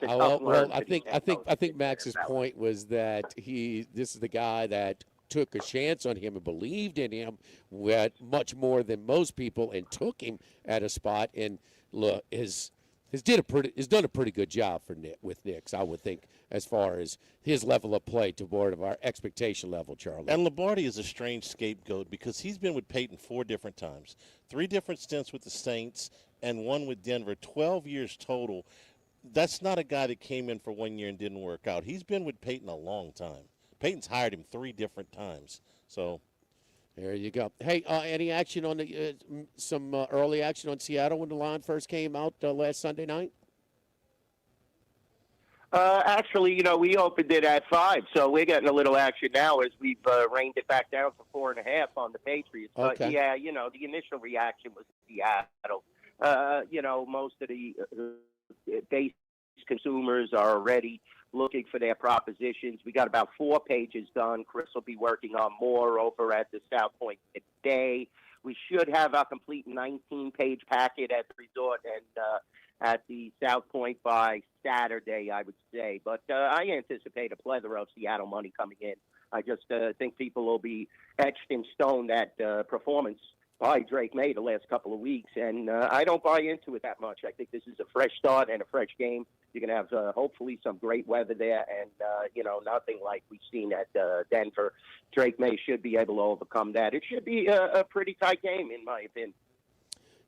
a tough learn. I think Max's point was that this is the guy that took a chance on him and believed in him much more than most people, and took him at a spot, and look has done a pretty good job with Nix, I would think, as far as his level of play toward of our expectation level, Charlie. And Lombardi is a strange scapegoat because he's been with Peyton 4 different times, 3 different stints with the Saints, and 1 with Denver, 12 years total. That's not a guy that came in for 1 year and didn't work out. He's been with Peyton a long time. Peyton's hired him 3 different times. So there you go. Hey, any action on some early action on Seattle when the line first came out last Sunday night? Actually, we opened it at 5, so we're getting a little action now as we've reined it back down to 4.5 on the Patriots. But okay. yeah, the initial reaction was Seattle. Most of the base consumers are already looking for their propositions. We got about 4 pages done. Chris will be working on more over at the South Point today. We should have a complete 19-page packet at the resort and at the South Point by Saturday, I would say. But I anticipate a plethora of Seattle money coming in. I just think people will be etched in stone that performance by Drake May the last couple of weeks, and I don't buy into it that much. I think this is a fresh start and a fresh game. You're going to have hopefully some great weather there, and nothing like we've seen at Denver. Drake May should be able to overcome that. It should be a pretty tight game, in my opinion.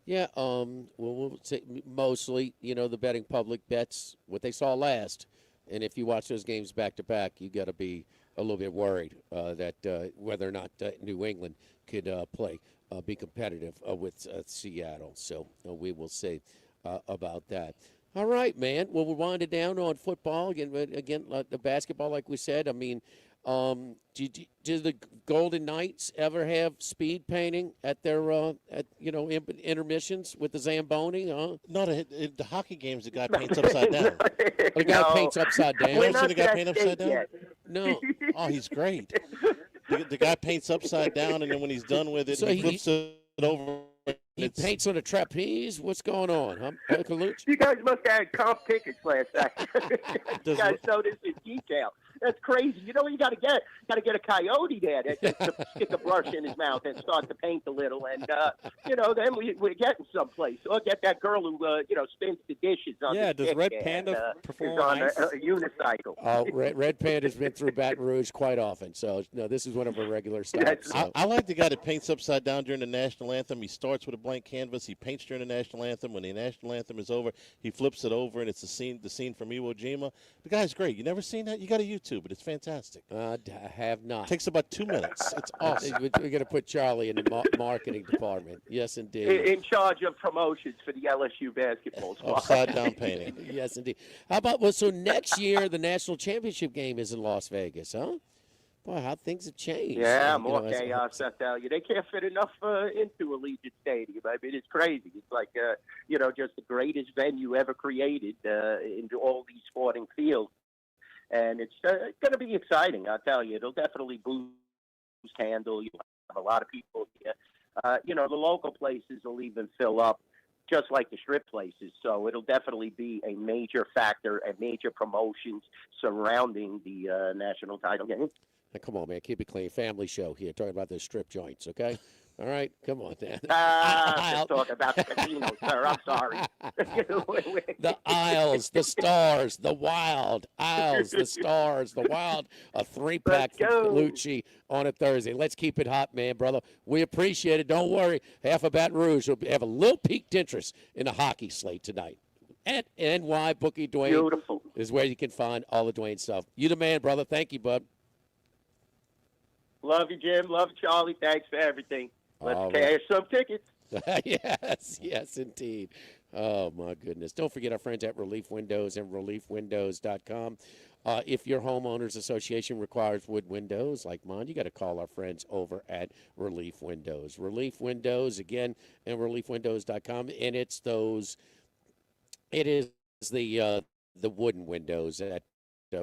Yeah, we'll say mostly, the betting public bets what they saw last, and if you watch those games back to back, you got to be a little bit worried that whether or not New England could be competitive with Seattle. So we will see about that. All right, man. Well, we'll wind it down on football again. The basketball, like we said. I mean, do the Golden Knights ever have speed painting at their intermissions with the Zamboni? Huh? No, the hockey games, the guy paints upside down. The guy paints upside down. You ever seen the guy paint upside down? Yet. No. Oh, he's great. The guy paints upside down, and then when he's done with it, So he flips it over. He paints on a trapeze. What's going on, huh, Kaluch? You guys must have had comp tickets last night. You guys know this in detail. That's crazy. You got to get a coyote there to stick a brush in his mouth and start to paint a little, and then we're getting someplace. Or get that girl who spins the dishes on the does stick Red and, Panda perform on ice? a unicycle. Oh, Red Panda's been through Baton Rouge quite often, so no, this is one of our regular stops. So. I like the guy that paints upside down during the national anthem. He starts with a blank canvas. He paints during the national anthem. When the national anthem is over, he flips it over, and it's the scene from Iwo Jima. The guy's great. You never seen that? You got to YouTube it. It's fantastic. I have not. Takes about 2 minutes. It's awesome. We're going to put Charlie in the marketing department. Yes, indeed. In charge of promotions for the LSU basketball squad. Upside down painting. Yes, indeed. How about so next year the national championship game is in Las Vegas, huh? Boy, how things have changed. Yeah, more chaos, I tell you. They can't fit enough into Allegiant Stadium. I mean, it's crazy. It's like, just the greatest venue ever created into all these sporting fields. And it's going to be exciting, I'll tell you. It'll definitely boost handle. You'll have a lot of people here. The local places will even fill up, just like the strip places. So it'll definitely be a major factor and major promotions surrounding the national title game. Now, come on, man. Keep it clean. Family show here. Talking about those strip joints, okay? All right, come on, Dan. Just talking about the casino, sir. I'm sorry. The Isles, the Stars, the Wild. Isles, the Stars, the Wild. A 3-pack for Colucci on a Thursday. Let's keep it hot, man, brother. We appreciate it. Don't worry. Half of Baton Rouge will have a little piqued interest in the hockey slate tonight. At NY Bookie Dwayne Beautiful. is where you can find all the Dwayne stuff. You the man, brother. Thank you, bud. Love you, Jim. Love you, Charlie. Thanks for everything. Let's All cash some tickets. Yes, indeed. Oh, my goodness. Don't forget our friends at Relief Windows and reliefwindows.com. If your homeowners association requires wood windows like mine, you got to call our friends over at Relief Windows. Relief Windows, again, and reliefwindows.com. And it is the wooden windows that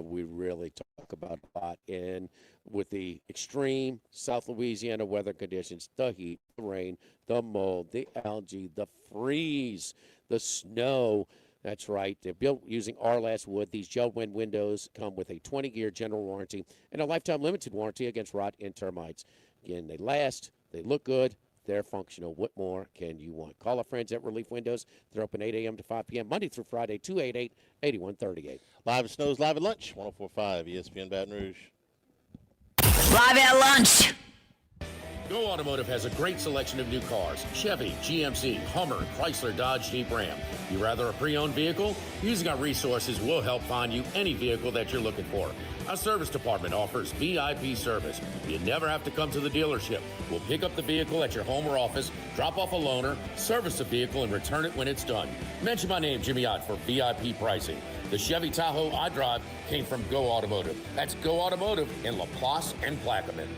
we really talk about a lot. And with the extreme South Louisiana weather conditions, the heat, the rain, the mold, the algae, the freeze, the snow. That's right. They're built using Arlas wood. These gel wind windows come with a 20-year general warranty and a lifetime limited warranty against rot and termites. Again, they last, they look good, they're functional. What more can you want? Call our friends at Relief Windows. They're open 8 a.m. to 5 p.m. Monday through Friday, 288-8138. Live at Snow's Live at Lunch, 104.5 ESPN Baton Rouge. Live at lunch. Go Automotive has a great selection of new cars. Chevy, GMC, Hummer, Chrysler, Dodge, Jeep, Ram. You rather a pre-owned vehicle? Using our resources will help find you any vehicle that you're looking for. Our service department offers VIP service. You never have to come to the dealership. We'll pick up the vehicle at your home or office, drop off a loaner, service the vehicle, and return it when it's done. Mention my name, Jimmy Ott, for VIP pricing. The Chevy Tahoe I drive came from Go Automotive. That's Go Automotive in LaPlace and Plaquemine.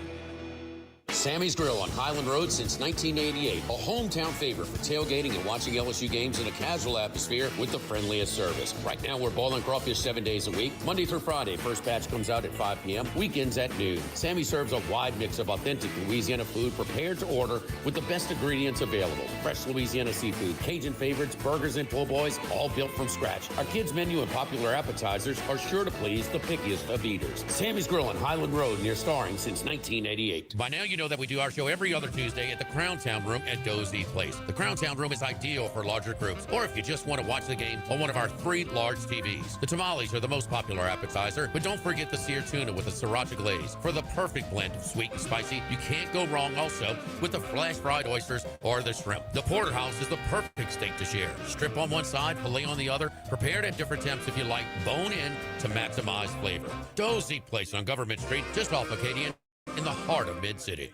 Sammy's Grill on Highland Road since 1988. A hometown favorite for tailgating and watching LSU games in a casual atmosphere with the friendliest service. Right now, we're boiling crawfish 7 days a week. Monday through Friday, first batch comes out at 5 p.m. Weekends at noon. Sammy serves a wide mix of authentic Louisiana food prepared to order with the best ingredients available. Fresh Louisiana seafood, Cajun favorites, burgers, and po' boys, all built from scratch. Our kids' menu and popular appetizers are sure to please the pickiest of eaters. Sammy's Grill on Highland Road near Starring since 1988. By now, you know that we do our show every other Tuesday at the Crown Town Room at Dozy Place. The Crown Town Room is ideal for larger groups, or if you just want to watch the game on one of our 3 large TVs. The tamales are the most popular appetizer, but don't forget the seared tuna with a sriracha glaze for the perfect blend of sweet and spicy. You can't go wrong also with the flash fried oysters or the shrimp. The porterhouse is the perfect steak to share. Strip on one side, filet on the other, prepared at different temps if you like, bone in to maximize flavor. Dozy Place on Government Street, just off Acadian, in the heart of Mid-City.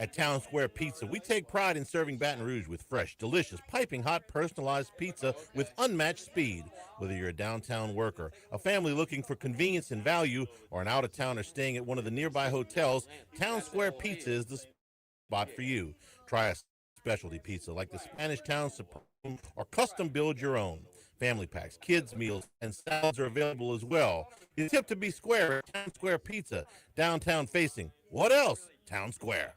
At Town Square Pizza, we take pride in serving Baton Rouge with fresh, delicious, piping hot, personalized pizza with unmatched speed. Whether you're a downtown worker, a family looking for convenience and value, or an out-of-towner staying at one of the nearby hotels, Town Square Pizza is the spot for you. Try a specialty pizza like the Spanish Town Supreme or custom build your own. Family packs, kids' meals, and salads are available as well. You tip to be square at Town Square Pizza, downtown facing. What else? Town Square.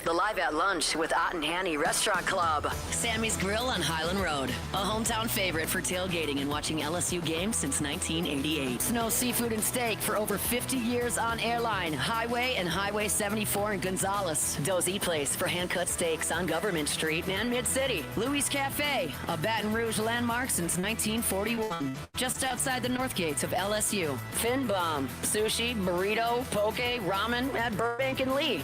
The Live at Lunch with Ott and Hanny Restaurant Club. Sammy's Grill on Highland Road. A hometown favorite for tailgating and watching LSU games since 1988. Snow Seafood and Steak for over 50 years on Airline, Highway, and Highway 74 in Gonzales. Dozy Place for hand-cut steaks on Government Street and Mid-City. Louis Cafe, a Baton Rouge landmark since 1941. Just outside the north gates of LSU. Fin Bomb, sushi, burrito, poke, ramen at Burbank and Lee.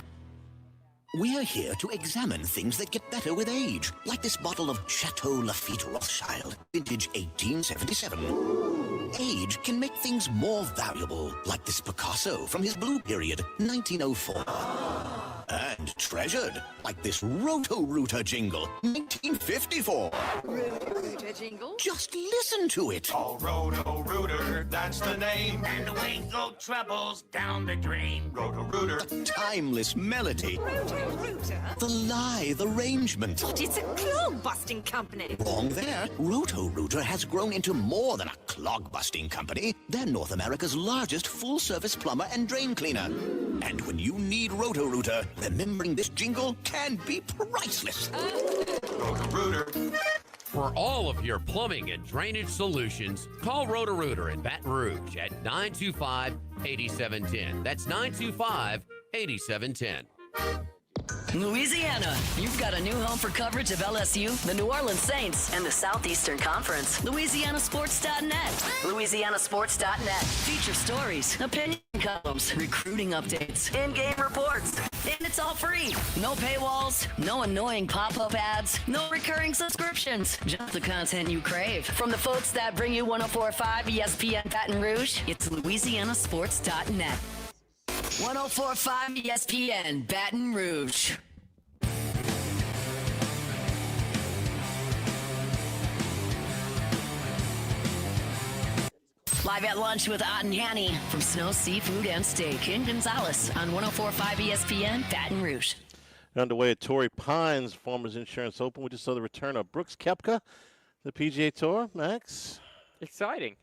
We're here to examine things that get better with age, like this bottle of Chateau Lafite Rothschild, vintage 1877. Age can make things more valuable, like this Picasso from his Blue Period, 1904. And treasured, like this Roto-Rooter jingle, 1954. Roto-Rooter jingle? Just listen to it. Oh, Roto-Rooter, that's the name. And away go troubles down the drain. Roto-Rooter. A timeless melody. Roto-Rooter? The lithe arrangement. But it's a clog-busting company. Wrong there. Roto-Rooter has grown into more than a clog-busting company. They're North America's largest full-service plumber and drain cleaner. And when you need Roto-Rooter, remembering this jingle can be priceless. Roto-Rooter. For all of your plumbing and drainage solutions, call Roto-Rooter in Baton Rouge at 925-8710. That's 925-8710. Louisiana, you've got a new home for coverage of LSU, the New Orleans Saints, and the Southeastern Conference. LouisianaSports.net. LouisianaSports.net. Feature stories, opinion columns, recruiting updates, in-game reports. And it's all free. No paywalls, no annoying pop-up ads, no recurring subscriptions. Just the content you crave. From the folks that bring you 104.5 ESPN Baton Rouge, it's LouisianaSports.net. 104.5 ESPN Baton Rouge. Live at lunch with Ott and Hanny from Snow Seafood and Steak in Gonzales on 104.5 ESPN Baton Rouge. Underway at Torrey Pines Farmers Insurance Open. We just saw the return of Brooks Koepka, the PGA Tour. Max? Exciting.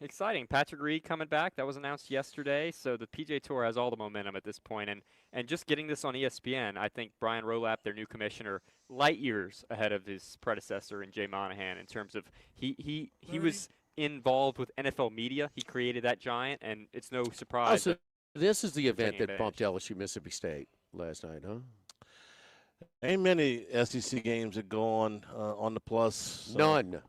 Patrick Reed coming back. That was announced yesterday. So the PGA Tour has all the momentum at this point. And just getting this on ESPN, I think Brian Rolapp, their new commissioner, light years ahead of his predecessor in Jay Monahan in terms of he was involved with NFL media. He created that giant, and it's no surprise. So this is the event that bumped LSU Mississippi State last night, huh? Ain't many SEC games that go on the plus. So. None.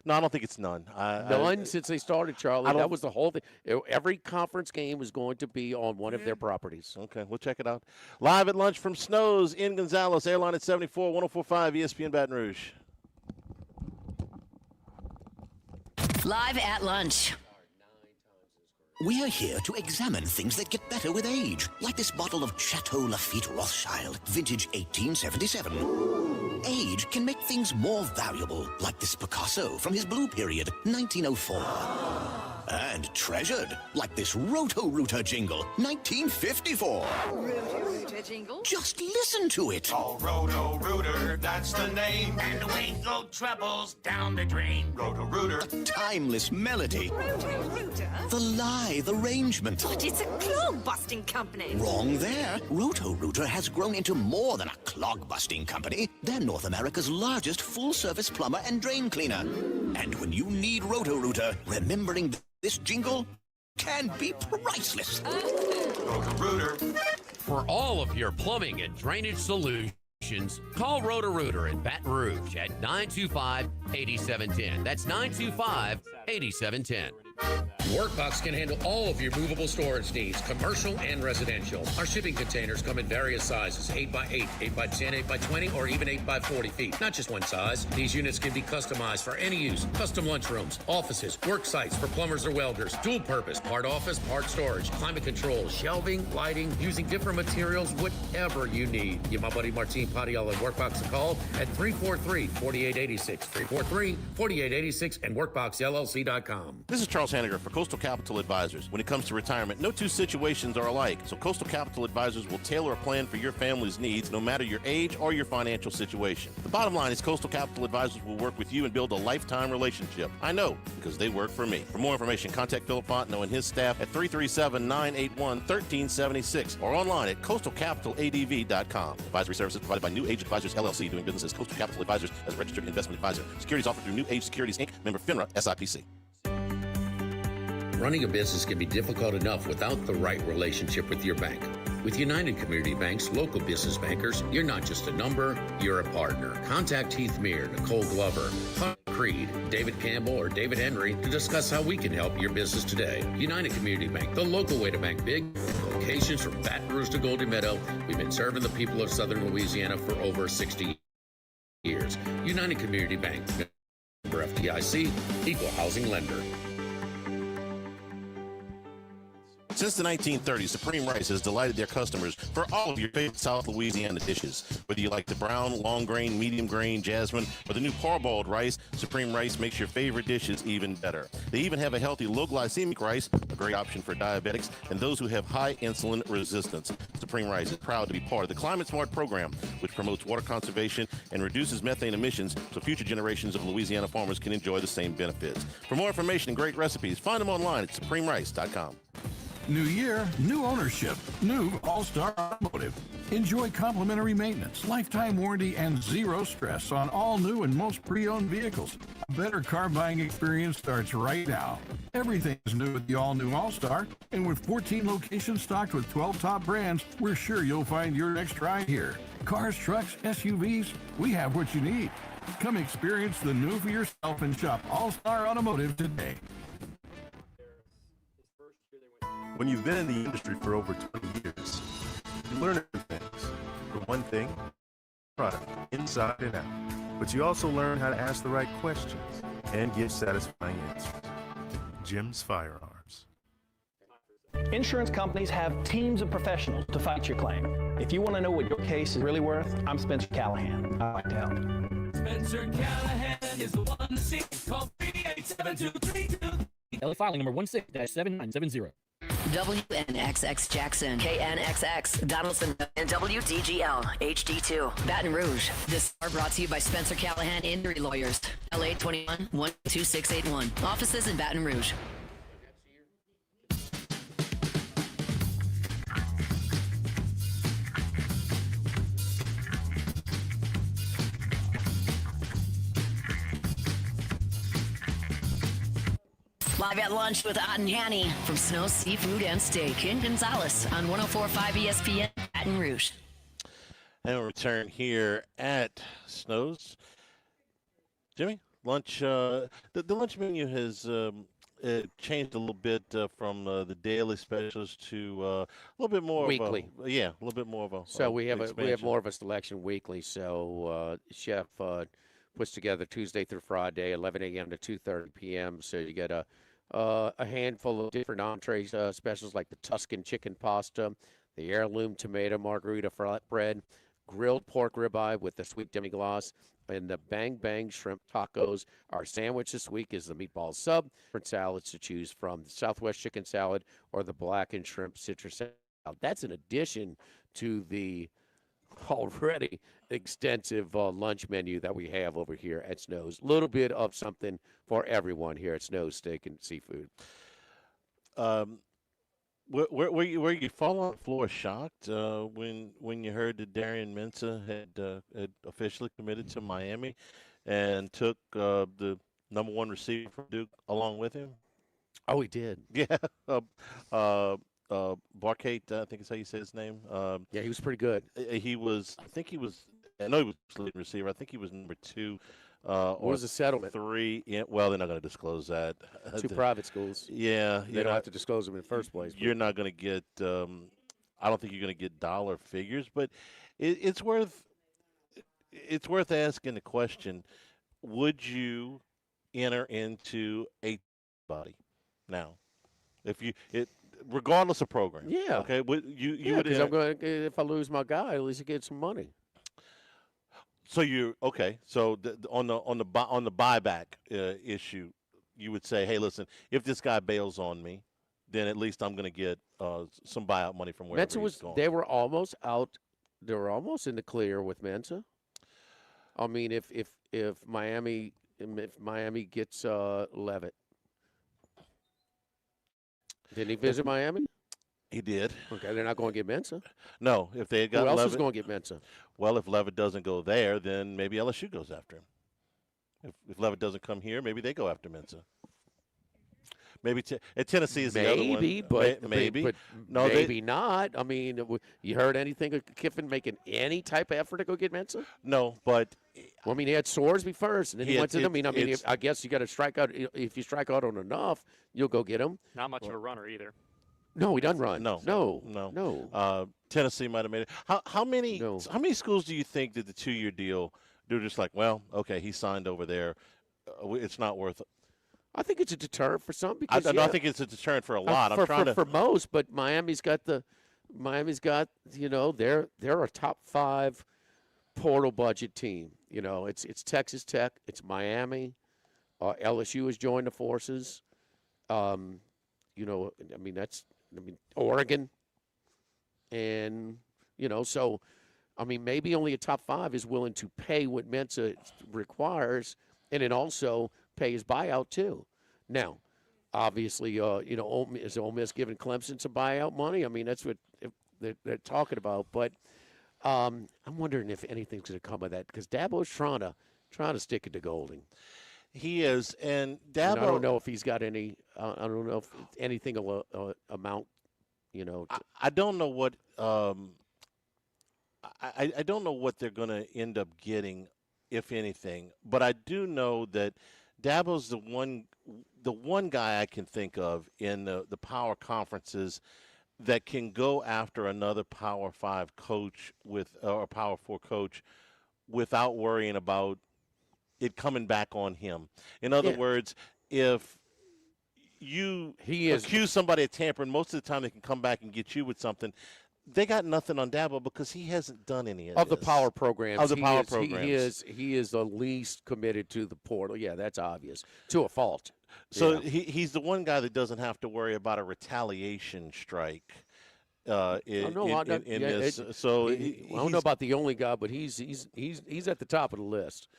No, I don't think it's none. None since they started, Charlie. That was the whole thing. Every conference game was going to be on one of their properties. Okay, we'll check it out. Live at lunch from Snows in Gonzales. Airline at 74, 104.5 ESPN Baton Rouge. Live at lunch. We're here to examine things that get better with age, like this bottle of Chateau Lafite Rothschild, vintage 1877. Age can make things more valuable, like this Picasso from his blue period, 1904. And treasured, like this Roto-Rooter jingle, 1954. Roto-Rooter jingle? Just listen to it. Oh, Roto-Rooter, that's the name. And away go troubles down the drain. Roto-Rooter. A timeless melody. Roto-Rooter? The lithe arrangement. But it's a clog-busting company. Wrong there. Roto-Rooter has grown into more than a clog-busting company. They're North America's largest full-service plumber and drain cleaner. And when you need Roto-Rooter, remembering this jingle can be priceless. Roto-Rooter. For all of your plumbing and drainage solutions, call Roto-Rooter in Baton Rouge at 925-8710. That's 925-8710. Workbox can handle all of your movable storage needs, commercial and residential. Our shipping containers come in various sizes, 8x8, 8x10, 8x20, or even 8x40 feet. Not just one size. These units can be customized for any use. Custom lunchrooms, offices, work sites for plumbers or welders, dual purpose, part office, part storage, climate control, shelving, lighting, using different materials, whatever you need. Give my buddy Martin Padial at Workbox a call at 343-4886, 343-4886, and WorkboxLLC.com. This is Charles Hanniger for Coastal Capital Advisors. When it comes to retirement, no two situations are alike, so Coastal Capital Advisors will tailor a plan for your family's needs, no matter your age or your financial situation. The bottom line is Coastal Capital Advisors will work with you and build a lifetime relationship. I know, because they work for me. For more information, contact Philip Fontenot and his staff at 337-981-1376 or online at coastalcapitaladv.com. Advisory services provided by New Age Advisors, LLC, doing business as Coastal Capital Advisors as a registered investment advisor. Securities offered through New Age Securities, Inc., member FINRA, SIPC. Running a business can be difficult enough without the right relationship with your bank. With United Community Bank's local business bankers, you're not just a number, you're a partner. Contact Heath Meir, Nicole Glover, Hunt Creed, David Campbell, or David Henry to discuss how we can help your business today. United Community Bank, the local way to bank big. Locations from Baton Rouge to Golden Meadow. We've been serving the people of Southern Louisiana for over 60 years. United Community Bank, member FDIC, equal housing lender. Since the 1930s, Supreme Rice has delighted their customers for all of your favorite South Louisiana dishes. Whether you like the brown, long grain, medium grain, jasmine, or the new parboiled rice, Supreme Rice makes your favorite dishes even better. They even have a healthy low glycemic rice, a great option for diabetics and those who have high insulin resistance. Supreme Rice is proud to be part of the Climate Smart program, which promotes water conservation and reduces methane emissions so future generations of Louisiana farmers can enjoy the same benefits. For more information and great recipes, find them online at supremerice.com. New year, new ownership, new All-Star Automotive. Enjoy complimentary maintenance, lifetime warranty, and zero stress on all new and most pre-owned vehicles. A better car buying experience starts right now. Everything is new with the all-new All-Star, and with 14 locations stocked with 12 top brands, we're sure you'll find your next ride here. Cars, trucks, SUVs, we have what you need. Come experience the new for yourself and shop All-Star Automotive today. When you've been in the industry for over 20 years, you learn a few things. For one thing, product, inside and out. But you also learn how to ask the right questions and give satisfying answers. Jim's Firearms. Insurance companies have teams of professionals to fight your claim. If you want to know what your case is really worth, I'm Spencer Callahan. I'd like to help. Spencer Callahan is the one to see. Call 387-232. LA filing number 16-7970. WNXX Jackson, KNXX Donaldson, and WDGL HD2 Baton Rouge. This are brought to you by Spencer Callahan Injury Lawyers. LA 21 12681. Offices in Baton Rouge. Live at lunch with Ott and Hanny from Snow Seafood and Steak in Gonzales on 104.5 ESPN Baton Rouge. And we'll return here at Snow's. Jimmy, lunch. The lunch menu has changed a little bit from the daily specials to a little bit more weekly. A little bit more of a. So we have expansion. more of a selection weekly. So chef puts together Tuesday through Friday, 11 a.m. to 2:30 p.m. So you get a handful of different entrees specials like the Tuscan chicken pasta, the heirloom tomato margarita flatbread, grilled pork ribeye with the sweet demi-glace, and the Bang Bang shrimp tacos. Our sandwich this week is the meatball sub. Different salads to choose from: the Southwest chicken salad or the blackened shrimp citrus salad. That's in addition to the already extensive lunch menu that we have over here at Snow's. A little bit of something for everyone here at Snow's Steak and Seafood. Were you fall on the floor shocked when you heard that Darian Mensah had officially committed to Miami and took the number one receiver from Duke along with him? Oh, he did. Yeah. Barkate, I think is how you say his name. Yeah, he was pretty good. I know he was leading receiver. I think he was number 2. What was the settlement? 3. Well, they're not going to disclose that. 2 private schools. Yeah. They don't have to disclose them in the first place. You're not going to get I don't think you're going to get dollar figures, but it's worth asking the question, would you enter into a body now? Regardless of program. Yeah. Okay. You would. Because I'm going. If I lose my guy, at least I get some money. So you okay? So on the buyback issue, you would say, hey, listen, if this guy bails on me, then at least I'm going to get some buyout money from wherever he's going. They were almost out. They were almost in the clear with Mensah. I mean, if Miami gets Levitt. Didn't he visit Miami? He did. Okay, they're not going to get Mensah. No, if they had got Who else Levitt, is going to get Mensah? Well, if Levitt doesn't go there, then maybe LSU goes after him. If Levitt doesn't come here, maybe they go after Mensah. Maybe Tennessee is the other one. Maybe, but no, maybe not. I mean, you heard anything of Kiffin making any type of effort to go get Mensah? No, but well, I mean, he had Sorsby first, and then he went to them. I guess you got to strike out. If you strike out on enough, you'll go get him. Not much of a runner either. No, he doesn't run. No. Tennessee might have made it. How many schools do you think that the 2-year deal? They're just like, well, okay, he signed over there. It's not worth it. I think it's a deterrent for some I think it's a deterrent for a lot. For most, but Miami's got they're a top 5 portal budget team. You know, it's Texas Tech, it's Miami, LSU has joined the forces. Oregon, and so maybe only a top 5 is willing to pay what Mensah requires, and then also pay his buyout too. Now, obviously, is Ole Miss giving Clemson some buyout money? I mean, that's what they're talking about. But I'm wondering if anything's going to come of that, because Dabo's trying to stick it to Golding. He is, and Dabo. I don't know if he's got any. I don't know if anything will amount. I don't know what. I don't know what they're going to end up getting, if anything, but I do know that Dabo's the one guy I can think of in the power conferences that can go after another Power 5 coach or Power 4 coach without worrying about it coming back on him. In other words, if you accuse somebody of tampering, most of the time they can come back and get you with something. They got nothing on Dabo because he hasn't done any of the power programs. Of the power programs. He is the least committed to the portal. Yeah, that's obvious. To a fault. So he's the one guy that doesn't have to worry about a retaliation strike. I don't know about the only guy, but he's at the top of the list.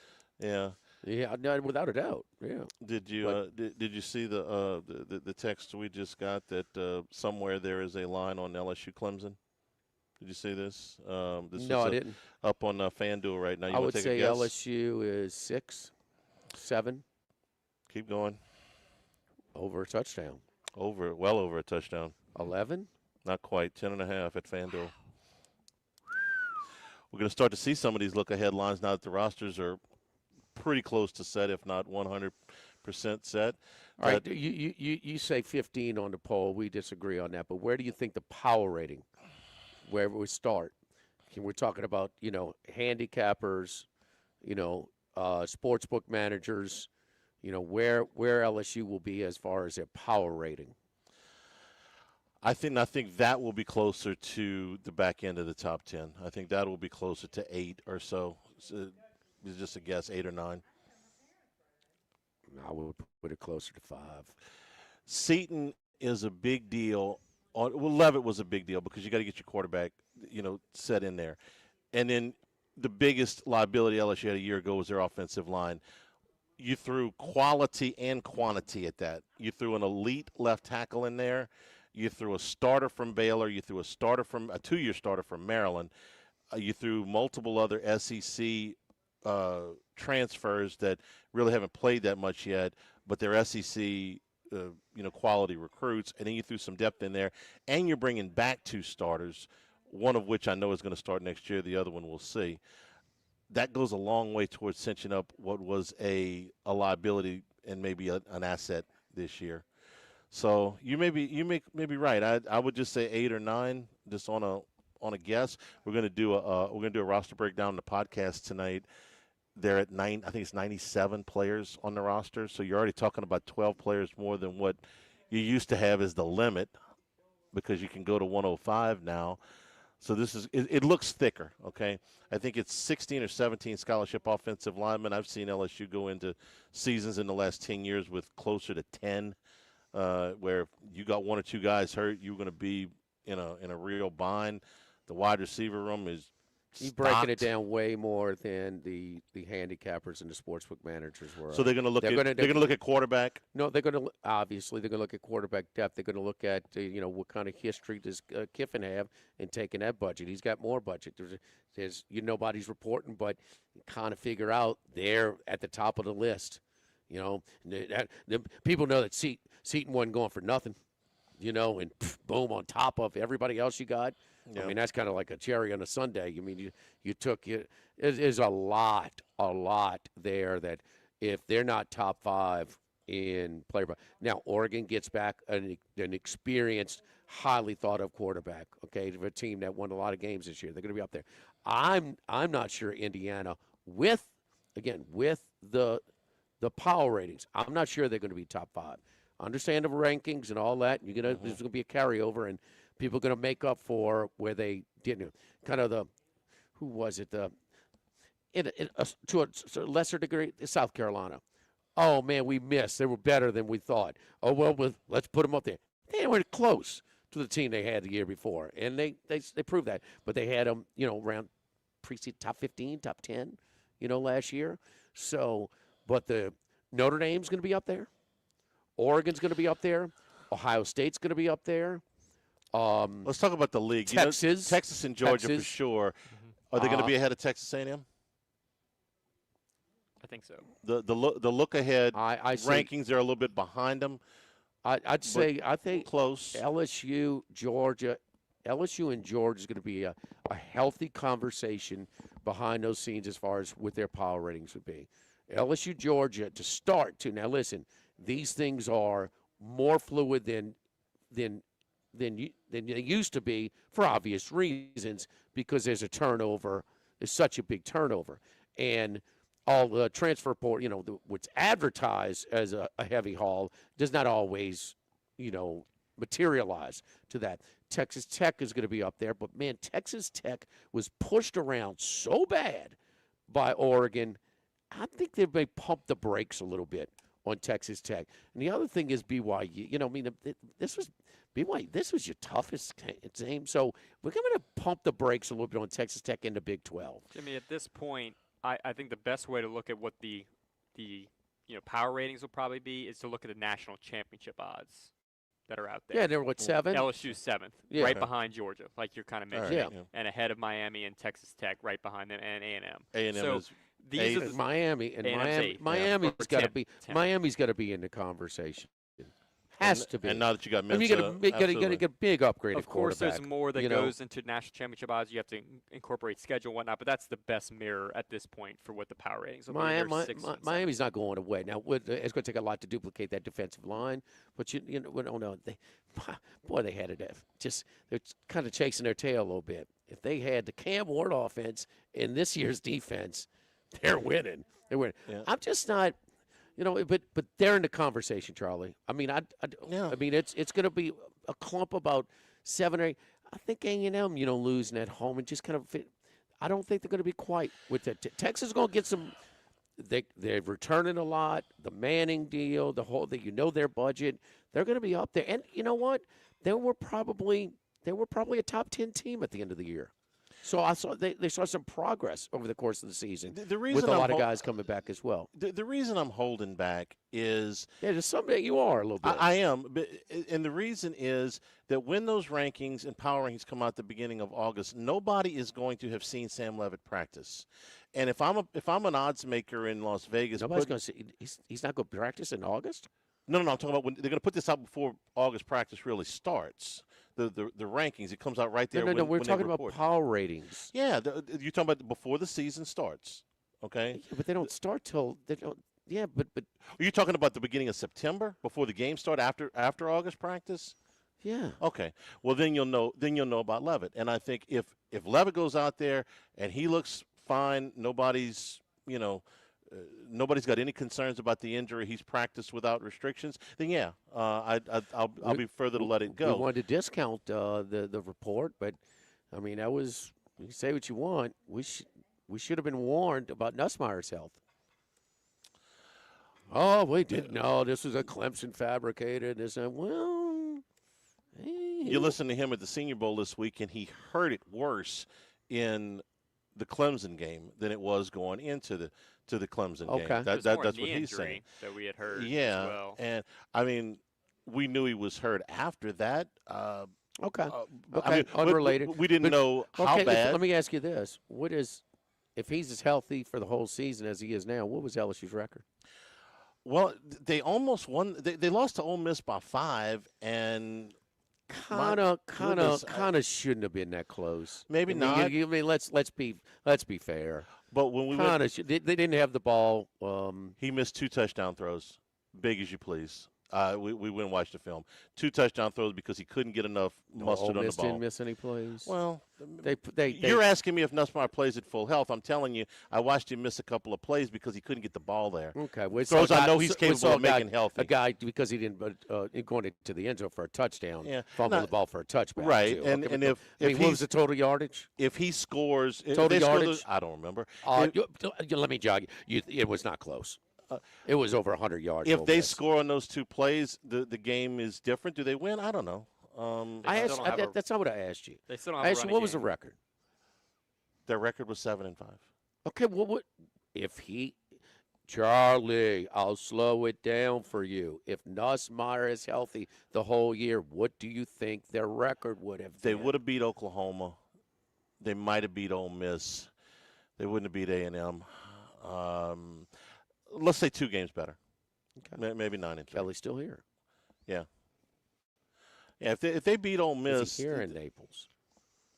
Yeah. Yeah, no, without a doubt. Yeah. Did you did you see the text we just got that somewhere there is a line on LSU Clemson? Did you see this? No, I didn't. Up on FanDuel right now. You I wanna would take say a guess? LSU is 6, 7. Keep going. Over a touchdown. Well over a touchdown. 11? Not quite. 10.5 at FanDuel. We're going to start to see some of these look-ahead lines now that the rosters are pretty close to set, if not 100% set. All right, you say 15 on the poll. We disagree on that. But where do you think the power rating, where we start? We're talking about, handicappers, sportsbook managers, where LSU will be as far as their power rating. I think that will be closer to the back end of the top 10. I think that will be closer to 8 or so. It's just a guess, 8 or 9. I would put it closer to 5. Seton is a big deal. Leavitt was a big deal because you got to get your quarterback, set in there. And then the biggest liability LSU had a year ago was their offensive line. You threw quality and quantity at that. You threw an elite left tackle in there. You threw a starter from Baylor. You threw a 2-year starter from Maryland. You threw multiple other SEC transfers that really haven't played that much yet, but they're SEC, quality recruits. And then you threw some depth in there, and you're bringing back 2 starters, one of which I know is going to start next year. The other one we'll see. That goes a long way towards cinching up what was a liability and maybe an asset this year. So you may be right. I would just say 8 or 9, just on a guess. We're going to do a roster breakdown in the podcast tonight. They're at 9. I think it's 97 players on the roster. So you're already talking about 12 players more than what you used to have as the limit, because you can go to 105 now. So it looks thicker. Okay, I think it's 16 or 17 scholarship offensive linemen. I've seen LSU go into seasons in the last 10 years with closer to 10. Where you got 1 or 2 guys hurt, you're going to be in a real bind. The wide receiver room is You're breaking it down way more than the handicappers and the sportsbook managers were. So they're going to look at quarterback. No, they're going to look at quarterback depth. They're going to look at what kind of history does Kiffin have in taking that budget. He's got more budget. There's nobody's reporting, but kind of figure out they're at the top of the list. The people know that Seton wasn't going for nothing, and boom, on top of everybody else you got. Yeah. I mean, that's kind of like a cherry on a sundae. I mean, there's a lot there that if they're not top 5 in player. Now, Oregon gets back an experienced, highly thought of quarterback, okay, of a team that won a lot of games this year. They're going to be up there. I'm not sure Indiana, with the power ratings, I'm not sure they're going to be top 5. Understand the rankings and all that. There's going to be a carryover, and people are going to make up for where they didn't. Kind of who was it? To a lesser degree, South Carolina. Oh, man, we missed. They were better than we thought. Oh, well, let's put them up there. They weren't close to the team they had the year before, and they proved that. But they had them, around preseason top 15, top 10, last year. So, but the Notre Dame's going to be up there. Oregon's going to be up there. Ohio State's going to be up there. Let's talk about the league. Texas and Georgia for sure. Are they going to be ahead of Texas A&M? I think so. The look ahead rankings are a little bit behind them. I think close. LSU, Georgia, LSU and Georgia is going to be a healthy conversation behind those scenes as far as what their power ratings would be. LSU, Georgia to start to. Now, listen, these things are more fluid than they used to be for obvious reasons because there's a turnover. There's such a big turnover. And all the transfer port, what's advertised as a heavy haul does not always, materialize to that. Texas Tech is going to be up there, but man, Texas Tech was pushed around so bad by Oregon. I think they may pump the brakes a little bit on Texas Tech. And the other thing is BYU. This was BYU. This was your toughest game, so we're going to pump the brakes a little bit on Texas Tech in the Big 12. Jimmy, at this point, I think the best way to look at what the power ratings will probably be is to look at the national championship odds that are out there. Yeah, they're 7? LSU 7th, yeah. Right behind Georgia, like you're kind of mentioning, yeah. and ahead of Miami and Texas Tech, right behind them, and A&M. A&M so is these are the, Miami's A&M's got to 10. be Miami's got to be in the conversation. Has to be. And now that you got Mensa, you got to get a big upgrade. Of course, there's more that you goes into national championship odds. You have to incorporate schedule and whatnot, but that's the best mirror at this point for what the power ratings will be. Miami's not going away. Now, it's going to take a lot to duplicate that defensive line, but they had it. They're kind of chasing their tail a little bit. If they had the Cam Ward offense in this year's defense, they're winning. They're winning. Yeah. I'm just not. But they're in the conversation, Charlie. I mean, it's going to be a clump about 7 or 8. I think A&M, losing at home and just kind of fit. I don't think they're going to be quite with it. Texas is going to get some. They're returning a lot. The Manning deal, the whole thing. Their budget. They're going to be up there. And you know what? They were probably a top 10 team at the end of the year. So I saw they saw some progress over the course of the season the reason with a lot of guys coming back as well. The reason I'm holding back is there's something you are a little bit. I am, and the reason is that when those rankings and power rankings come out at the beginning of August, nobody is going to have seen Sam Levitt practice. And if I'm an odds maker in Las Vegas, nobody's going to see. He's not going to practice in August. No. I'm talking about when they're going to put this out before August practice really starts. The rankings, it comes out right there. No. We're talking about power ratings. Yeah, you're talking about before the season starts. Okay. Yeah, but they don't start till they don't. Yeah, but are you talking about the beginning of September before the games start after August practice? Yeah. Okay. Well, then you'll know about Levitt, and I think if Levitt goes out there and he looks fine, nobody's got any concerns about the injury. He's practiced without restrictions. Then yeah, I'll be further to let it go. We wanted to discount the report, but I mean that was. You can say what you want. We should have been warned about Nussmeier's health. Oh, we didn't know this was a Clemson fabricated. You listen to him at the Senior Bowl this week, and he heard it worse in the Clemson game than it was going into the Clemson game. That's what he's saying. That we had heard. Yeah, as well. And I mean, we knew he was hurt after that. Okay. I mean, unrelated. We didn't know how bad. Let me ask you this: if he's as healthy for the whole season as he is now? What was LSU's record? Well, they almost won. They lost to Ole Miss by 5, and kind of shouldn't have been that close. Maybe not. I mean, let's be fair. But when we they didn't have the ball. He missed 2 touchdown throws, big as you please. We went and watched the film. 2 touchdown throws because he couldn't get enough mustard on the ball. Didn't miss any plays. Well, they you're asking me if Nussmeier plays at full health. I'm telling you, I watched him miss a couple of plays because he couldn't get the ball there. Okay, throws I know he's capable of making healthy. A guy because he didn't going into the end zone for a touchdown. Yeah, fumble the ball for a touchback. Right, too. and okay, if what was the total yardage? If he scores total yardage, I don't remember. Let me jog you. It was not close. It was over 100 yards. If they score on those 2 plays, the game is different. Do they win? I don't know. That's not what I asked you. They still don't I have asked you what was the record. Their record was 7-5. Okay, well, what if Charlie? I'll slow it down for you. If Nussmeier is healthy the whole year, what do you think their record would have been? They would have beat Oklahoma. They might have beat Ole Miss. They wouldn't have beat A&M. Let's say 2 games better. Okay. Maybe 9-3. Kelly's still here. Yeah. Yeah. If they beat Ole Miss, is he here in Naples?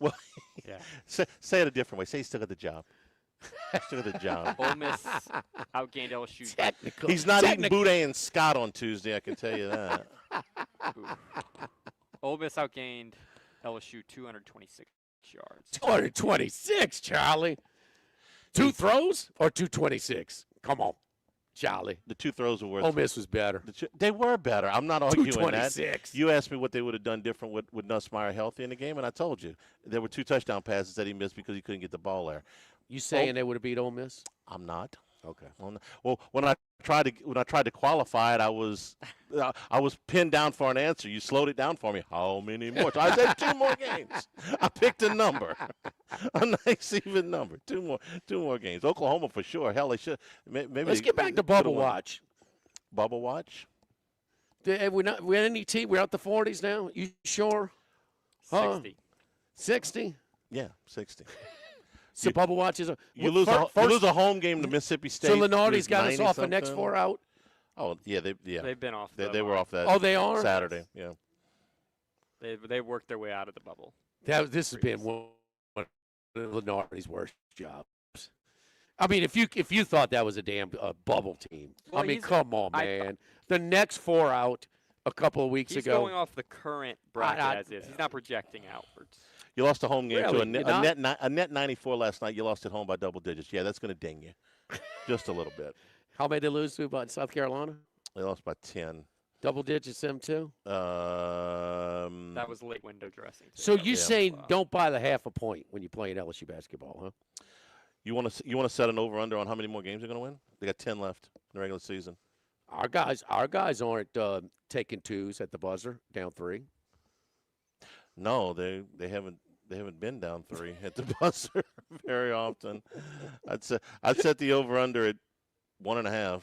Well, Yeah. say it a different way. Say he still got the job. Still got the job. Ole Miss outgained LSU. Technical. He's not eating Boudin and Scott on Tuesday, I can tell you that. Ole Miss outgained LSU 226 yards. 226, Charlie. 2 throws or 226? Come on, Charlie. The 2 throws were worth. Ole Miss was better. They were better. I'm not arguing that. 226. You asked me what they would have done different with Nussmeier healthy in the game, and I told you there were 2 touchdown passes that he missed because he couldn't get the ball there. You saying they would have beat Ole Miss? I'm not. Okay. Well, when I tried to qualify it, I was pinned down for an answer. You slowed it down for me. How many more? So I said 2 more games. I picked a number, a nice even number. 2 more games. Oklahoma for sure. Hell, they should. Maybe Let's get back to Bubble Watch. Bubble Watch. We're any team. We're out the 40s now. You sure? 60. 60. Yeah, 60. So Bubble Watch is you lose a home game to Mississippi State. So Lenardi's got us off the something. next 4 out. Oh yeah, They've been off. They were off that. Oh, they are Saturday. Yeah. They worked their way out of the bubble. This has been one of Lenardi's worst jobs. I mean, if you thought that was a damn bubble team, Well, I mean, come on, man. The next 4 out a couple of weeks He's ago. going off the current bracket as is. He's not projecting outwards. You lost a home game Really? to a net 94 last night. You lost at home by double digits. Yeah, that's going to ding you, just a little bit. How many did they lose to by South Carolina? They lost by 10. Double digits, them too. That was late window dressing. So you saying don't buy the half a point when you play in LSU basketball, huh? You want to set an over under on how many more games they're going to win? They got 10 left in the regular season. Our guys aren't taking 2s at the buzzer, down 3. No, they haven't been down 3 at the buzzer very often. I'd set the over under at 1.5.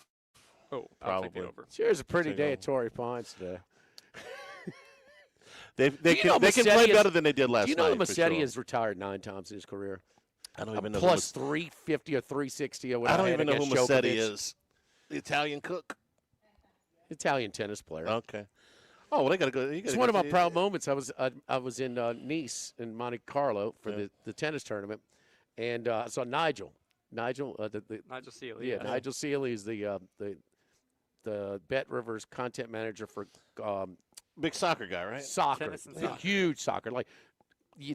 Oh, probably. I'll take the over. Here's a pretty day at Torrey Pines today. They can play better than they did last night. Do you know that for Massetti sure. has retired 9 times in his career? I don't even know. Plus 350 or 360 or whatever. I don't even know who Massetti is. The Italian cook. Italian tennis player. Okay. Oh well, they got to go. It's one of my proud moments. I was in Nice in Monte Carlo for the tennis tournament, and I saw Nigel. Nigel Sealy. Yeah, Nigel Sealy is the Bet Rivers content manager for big soccer guy, right? Soccer, Tennis and soccer. Huge soccer. Like he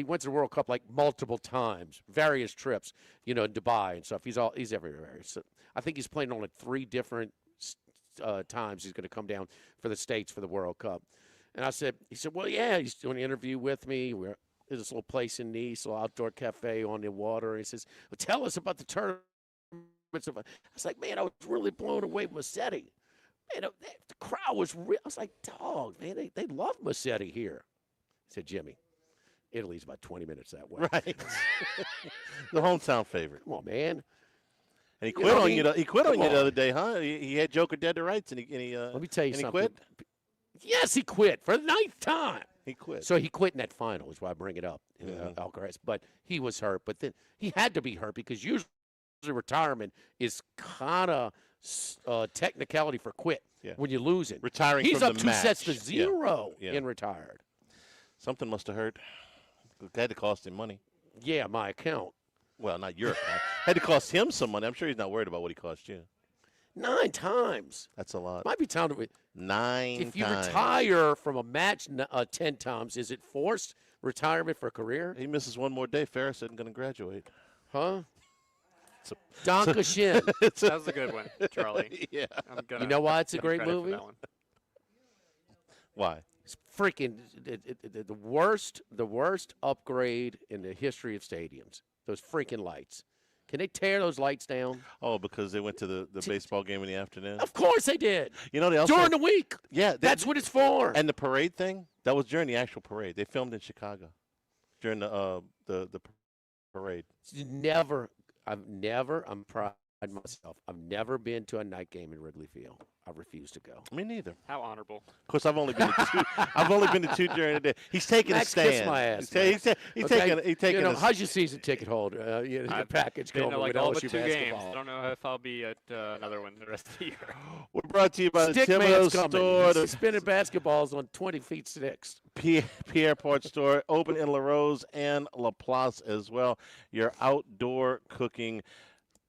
went to the World Cup like multiple times, various trips, in Dubai and stuff. He's everywhere. So I think he's playing on like 3 different times he's going to come down for the States for the World Cup. And he said, well, yeah, he's doing an interview with me. We're at this little place in Nice, a little outdoor cafe on the water. And he says, well, tell us about the tournament. I was like, man, I was really blown away with Massetti. Man, the crowd was real. I was like, dog, man, they love Massetti here. He said, Jimmy, Italy's about 20 minutes that way. Right. The hometown favorite. Come on, man. And he quit on you. He quit on you the other day, huh? He had Joker dead to rights, and he. Let me tell you something. He quit. Yes, he quit for the 9th time. He quit. So he quit in that final, is why I bring it up, Alcaraz. But he was hurt. But then he had to be hurt because usually retirement is kind of technicality for quit when you're losing. Retiring He's from up the 2 match. sets to 0 Yeah. and retired. Something must have hurt. It had to cost him money. Yeah, my account. Well, not your account. Had to cost him some money. I'm sure he's not worried about what he cost you. 9 times. That's a lot. Might be time to 9 If you times. retire from a match 10 times, is it forced retirement for a career? He misses one more day. Ferris isn't going to graduate. Huh? Donka Shin. That was a good one, Charlie. Yeah. You know why it's a great credit for movie? that one. Why? It's freaking the worst upgrade in the history of stadiums. Those freaking lights. Can they tear those lights down? Oh, because they went to the baseball game in the afternoon? Of course they did. You know, they also During the week. Yeah. That's what it's for. And the parade thing, that was during the actual parade. They filmed in Chicago during the parade. I'm proud myself. I've never been to a night game in Wrigley Field. I refuse to go. Me neither. How honorable. Of course, I've only been to two. I've only been to two during the day. He's taking Max, a stand. kiss my ass. He's taking. How's your season ticket holder? The package Been going to like with all LSU but 2 games. basketball. I don't know if I'll be at another one the rest of the year. We're brought to you by the Stickman's Thibodeau coming. store. He's spinning basketballs on 20 feet sticks. Pierre Port store, open in La Rose and La Place as well. Your outdoor cooking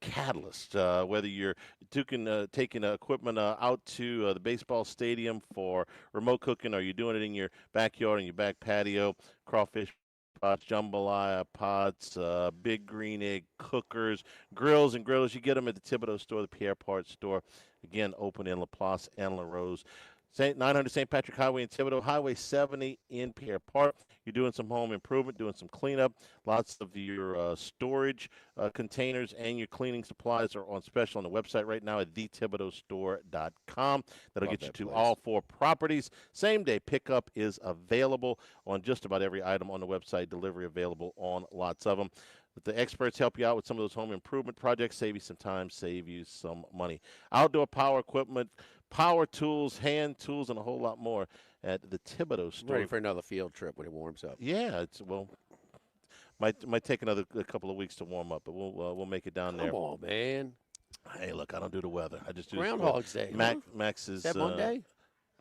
catalyst. Whether you're taking equipment out to the baseball stadium for remote cooking, or you're doing it in your backyard, in your back patio, crawfish pots, jambalaya pots, big green egg cookers, grills and grillers. You get them at the Thibodeau store, the Pierre Port store. Again, open in La Place and La Rose. 900 St. Patrick Highway in Thibodeau, Highway 70 in Pierre Park. You're doing some home improvement, doing some cleanup. Lots of your storage containers and your cleaning supplies are on special on the website right now at thethibodauxstore.com. That'll get you to all 4 properties. Same-day pickup is available on just about every item on the website. Delivery available on lots of them. The experts help you out with some of those home improvement projects, save you some time, save you some money. Outdoor power equipment, power tools, hand tools, and a whole lot more at the Thibodeau store. Ready for another field trip when it warms up. Yeah, might take a couple of weeks to warm up, but we'll make it down there. Come on, man. Hey, look, I don't do the weather. I just do Groundhog's Day. Max is that Monday?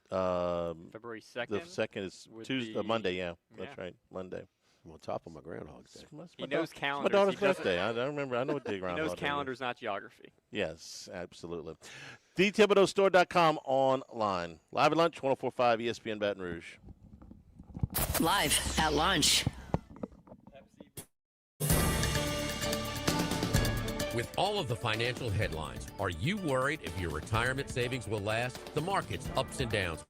February 2nd. The 2nd is Tuesday, Monday. Yeah, that's right, Monday. I'm on top of my Groundhog's Day. He knows calendars. My daughter's birthday. I remember. I know what day He Groundhog knows Day is. calendars, not geography. Yes, absolutely. TheThibodeauStore.com online. Live at lunch, 104.5 ESPN Baton Rouge. Live at lunch. With all of the financial headlines, are you worried if your retirement savings will last? The market's ups and downs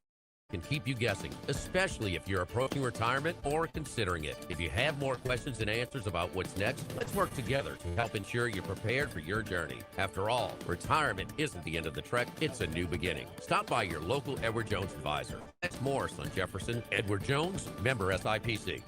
can keep you guessing, especially if you're approaching retirement or considering it. If you have more questions than answers about what's next, let's work together to help ensure you're prepared for your journey. After all, retirement isn't the end of the trek, it's a new beginning. Stop by your local Edward Jones advisor. That's Morris on Jefferson. Edward Jones, member SIPC.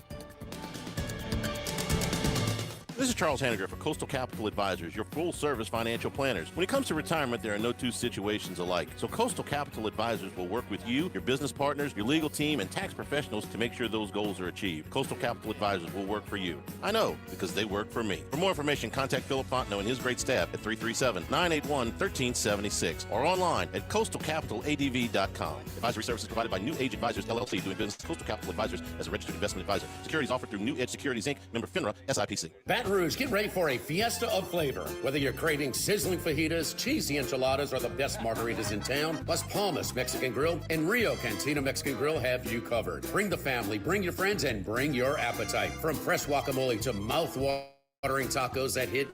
This is Charles Hanniger for Coastal Capital Advisors, your full-service financial planners. When it comes to retirement, there are no two situations alike. So Coastal Capital Advisors will work with you, your business partners, your legal team, and tax professionals to make sure those goals are achieved. Coastal Capital Advisors will work for you. I know, because they work for me. For more information, contact Philip Fontenot and his great staff at 337-981-1376 or online at coastalcapitaladv.com. Advisory services provided by New Age Advisors, LLC, doing business with Coastal Capital Advisors as a registered investment advisor. Securities offered through New Edge Securities, Inc., member FINRA, SIPC. Baton Rouge, get ready for a fiesta of flavor. Whether you're craving sizzling fajitas, cheesy enchiladas, or the best margaritas in town, Las Palmas Mexican Grill and Rio Cantina Mexican Grill have you covered. Bring the family, bring your friends, and bring your appetite. From fresh guacamole to mouth-watering tacos that hit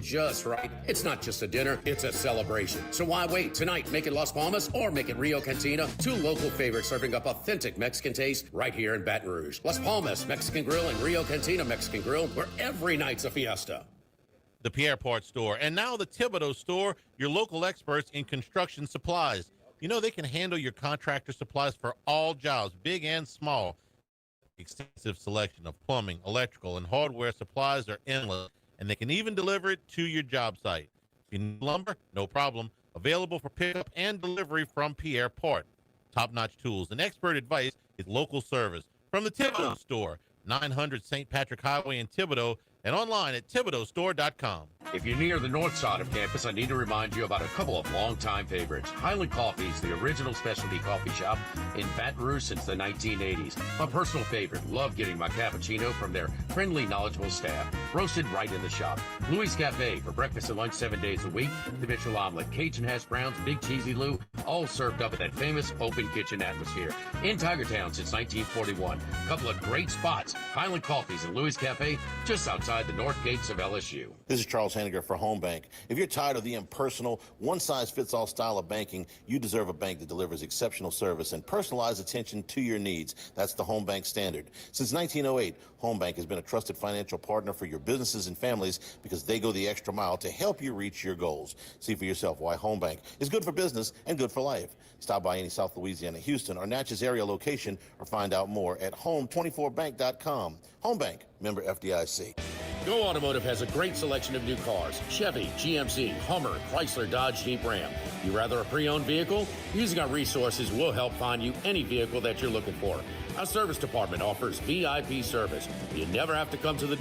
just right. It's not just a dinner, it's a celebration. So why wait? Tonight, make it Las Palmas or make it Rio Cantina, 2 local favorites serving up authentic Mexican taste right here in Baton Rouge. Las Palmas Mexican Grill and Rio Cantina Mexican Grill, where every night's a fiesta. The Pierre Port store, and now the Thibodeau store, your local experts in construction supplies. You know, they can handle your contractor supplies for all jobs, big and small. Extensive selection of plumbing, electrical, and hardware supplies are endless, and they can even deliver it to your job site. If you need lumber, no problem. Available for pickup and delivery from Pierre Port. Top-notch tools and expert advice is local service. From the Thibodeau store, 900 St. Patrick Highway in Thibodeau, and online at ThibodeauStore.com. If you're near the north side of campus, I need to remind you about a couple of longtime favorites. Highland Coffee is the original specialty coffee shop in Baton Rouge since the 1980s. My personal favorite. Love getting my cappuccino from their friendly, knowledgeable staff. Roasted right in the shop. Louis Cafe for breakfast and lunch 7 days a week. The Mitchell omelet, Cajun hash browns, Big Cheesy Lou, all served up in that famous open kitchen atmosphere. In Tigertown since 1941. A couple of great spots. Highland Coffees and Louis Cafe just outside the north gates of LSU. This is Charles Hanniger for Home Bank. If you're tired of the impersonal, one-size-fits-all style of banking, you deserve a bank that delivers exceptional service and personalized attention to your needs. That's the Home Bank standard. Since 1908, Home Bank has been a trusted financial partner for your businesses and families because they go the extra mile to help you reach your goals. See for yourself why Home Bank is good for business and good for life. Stop by any South Louisiana, Houston, or Natchez area location or find out more at home24bank.com. Home Bank, member FDIC. Go Automotive has a great selection of new cars: Chevy, GMC, Hummer, Chrysler, Dodge, Jeep, Ram. You rather a pre-owned vehicle? Using our resources will help find you any vehicle that you're looking for. Our service department offers VIP service. You never have to come to the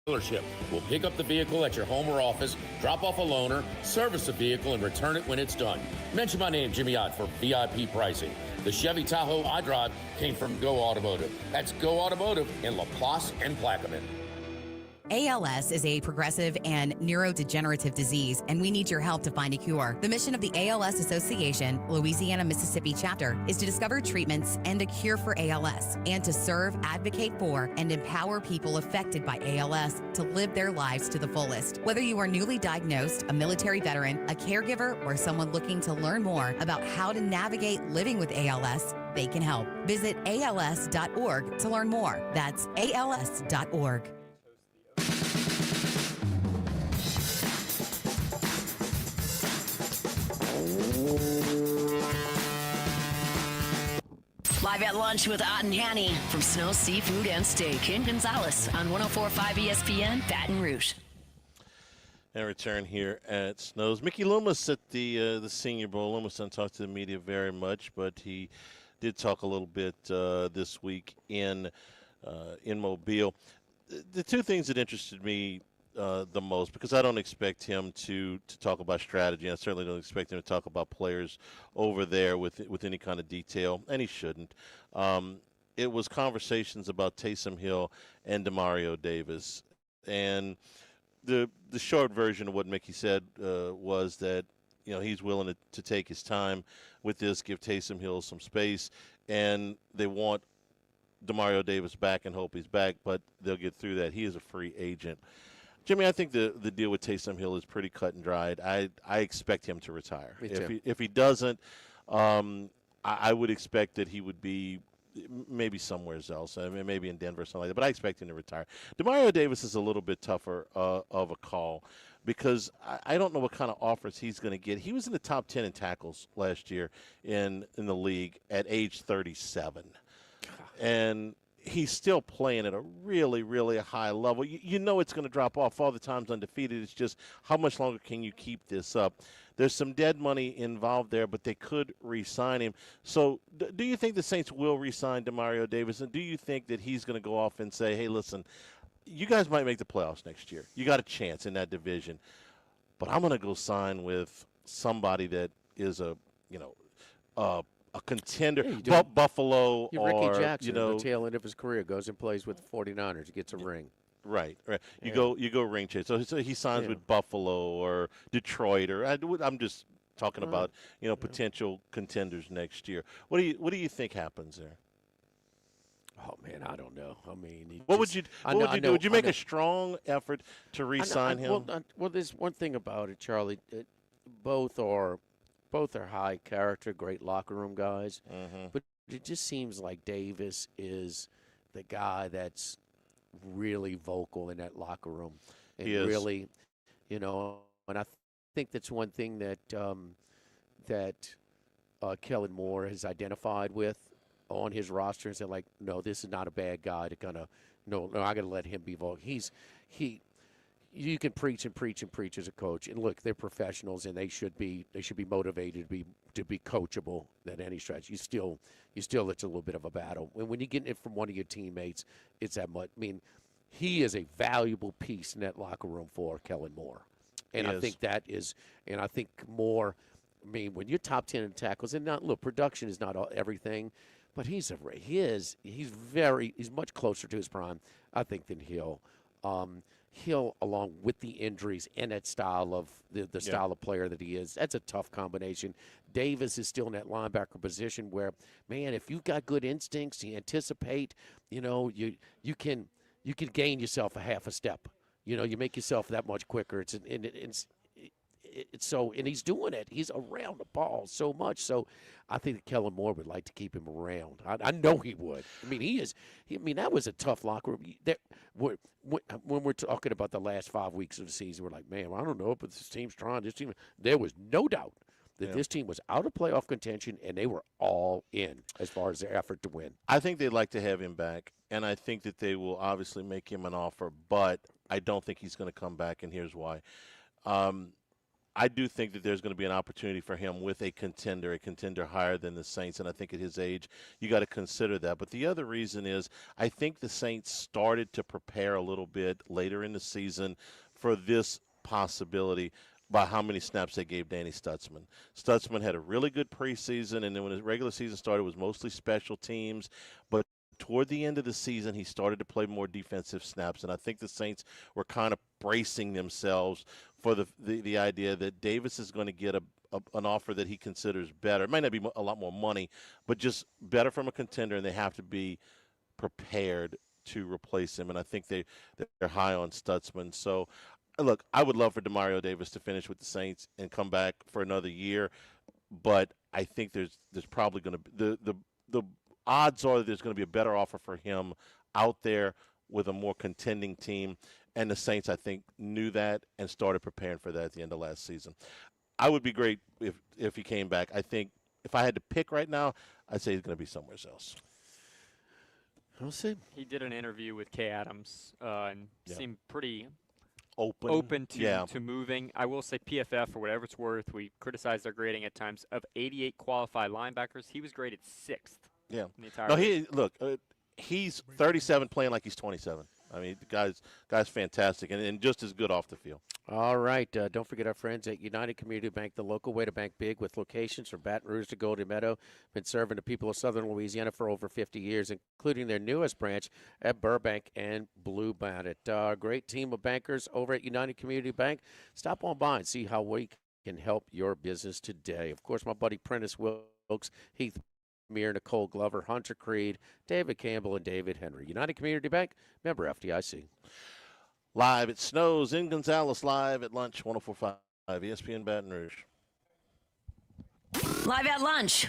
dealership. We'll pick up the vehicle at your home or office, drop off a loaner, service the vehicle, and return it when it's done. Mention my name, Jimmy Ott, for VIP pricing. The Chevy Tahoe I drive came from Go Automotive. That's Go Automotive in LaPlace and Plaquemine. ALS is a progressive and neurodegenerative disease, and we need your help to find a cure. The mission of the ALS Association, Louisiana, Mississippi chapter, is to discover treatments and a cure for ALS, and to serve, advocate for, and empower people affected by ALS to live their lives to the fullest. Whether you are newly diagnosed, a military veteran, a caregiver, or someone looking to learn more about how to navigate living with ALS, they can help. Visit als.org to learn more. That's als.org. Live at lunch with Ott and Hanny from Snow Seafood and Steak in Gonzales on 104.5 ESPN Baton Rouge. And return here at Snow's. Mickey Loomis at the Senior Bowl. Loomis doesn't talk to the media very much, but he did talk a little bit this week in Mobile. The two things that interested me the most, because I don't expect him to talk about strategy. I certainly don't expect him to talk about players over there with any kind of detail, and he shouldn't. It was conversations about Taysom Hill and Demario Davis. And the short version of what Mickey said was that, you know, he's willing to take his time with this, give Taysom Hill some space, and they want Demario Davis back and hope he's back, but they'll get through that. He is a free agent. Jimmy, I think the deal with Taysom Hill is pretty cut and dried. I expect him to retire. If he doesn't, I would expect that he would be maybe somewhere else. I mean, maybe in Denver or something like that. But I expect him to retire. Demario Davis is a little bit tougher of a call because I don't know what kind of offers he's going to get. He was in the top 10 in tackles last year in the league at age 37. And he's still playing at a really, really high level. You know it's going to drop off. All the time's undefeated. It's just how much longer can you keep this up? There's some dead money involved there, but they could re-sign him. So do you think the Saints will re-sign Demario Davis? And do you think that he's going to go off and say, hey, listen, you guys might make the playoffs next year. You got a chance in that division. But I'm going to go sign with somebody that is a contender, Buffalo, Ricky or Jackson, at the tail end of his career, goes and plays with the 49ers. He gets a ring. Right. You go ring chase. So he signs with Buffalo or Detroit, or I'm just talking about potential contenders next year. What do you think happens there? Oh man, I don't know. I mean, what would you do? Would you make a strong effort to re-sign him? Well, there's one thing about it, Charlie. Both are high character, great locker room guys. Mm-hmm. But it just seems like Davis is the guy that's really vocal in that locker room. And he is. Really, and I think that's one thing that Kellen Moore has identified with on his roster and said, like, no, this is not a bad guy to kind of, no, I got to let him be vocal. You can preach and preach and preach as a coach, and look, they're professionals, and they should be motivated to be coachable at any stretch. You still, it's a little bit of a battle. When you get it from one of your teammates, it's that much. I mean, he is a valuable piece in that locker room for Kellen Moore, and I think that is, and I think Moore. I mean, when you're top 10 in tackles, and production is not everything, but he's much closer to his prime, I think, than Hill. Hill, along with the injuries and that style of the style of player that he is, that's a tough combination. Davis is still in that linebacker position where, man, if you've got good instincts, you anticipate, you can gain yourself a half a step. You make yourself that much quicker. And he's doing it. He's around the ball so much. So I think that Kellen Moore would like to keep him around. I know he would. I mean, he is. That was a tough locker room. When we're talking about the last 5 weeks of the season, we're like, man, I don't know, but this team's trying. This team. There was no doubt that this team was out of playoff contention, and they were all in as far as their effort to win. I think they'd like to have him back, and I think that they will obviously make him an offer, but I don't think he's going to come back, and here's why. I do think that there's going to be an opportunity for him with a contender higher than the Saints, and I think at his age, you got to consider that. But the other reason is I think the Saints started to prepare a little bit later in the season for this possibility by how many snaps they gave Danny Stutzman. Stutzman had a really good preseason, and then when his regular season started, it was mostly special teams. But toward the end of the season, he started to play more defensive snaps, and I think the Saints were kind of bracing themselves for the idea that Davis is going to get an offer that he considers better. It might not be a lot more money, but just better from a contender, and they have to be prepared to replace him, and I think they're high on Stutzman. So, look, I would love for Demario Davis to finish with the Saints and come back for another year, but I think there's probably going to be the odds are that there's going to be a better offer for him out there with a more contending team. And the Saints, I think, knew that and started preparing for that at the end of last season. I would be great if he came back. I think if I had to pick right now, I'd say he's going to be somewhere else. We'll see. He did an interview with Kay Adams and seemed pretty open to moving. I will say PFF, for whatever it's worth, we criticized their grading at times. Of 88 qualified linebackers, he was graded 6th. Yeah. In the entire no, he's 37 playing like he's 27. I mean, the guy's fantastic and just as good off the field. All right. Don't forget our friends at United Community Bank, the local way to bank big with locations from Baton Rouge to Golden Meadow. Been serving the people of Southern Louisiana for over 50 years, including their newest branch at Burbank and Blue Bonnet. Great team of bankers over at United Community Bank. Stop on by and see how we can help your business today. Of course, my buddy Prentice Wilkes, Heath Mir, Nicole Glover, Hunter Creed, David Campbell, and David Henry. United Community Bank, member FDIC. Live at Snows in Gonzales, live at lunch, 104.5 ESPN Baton Rouge. Live at lunch.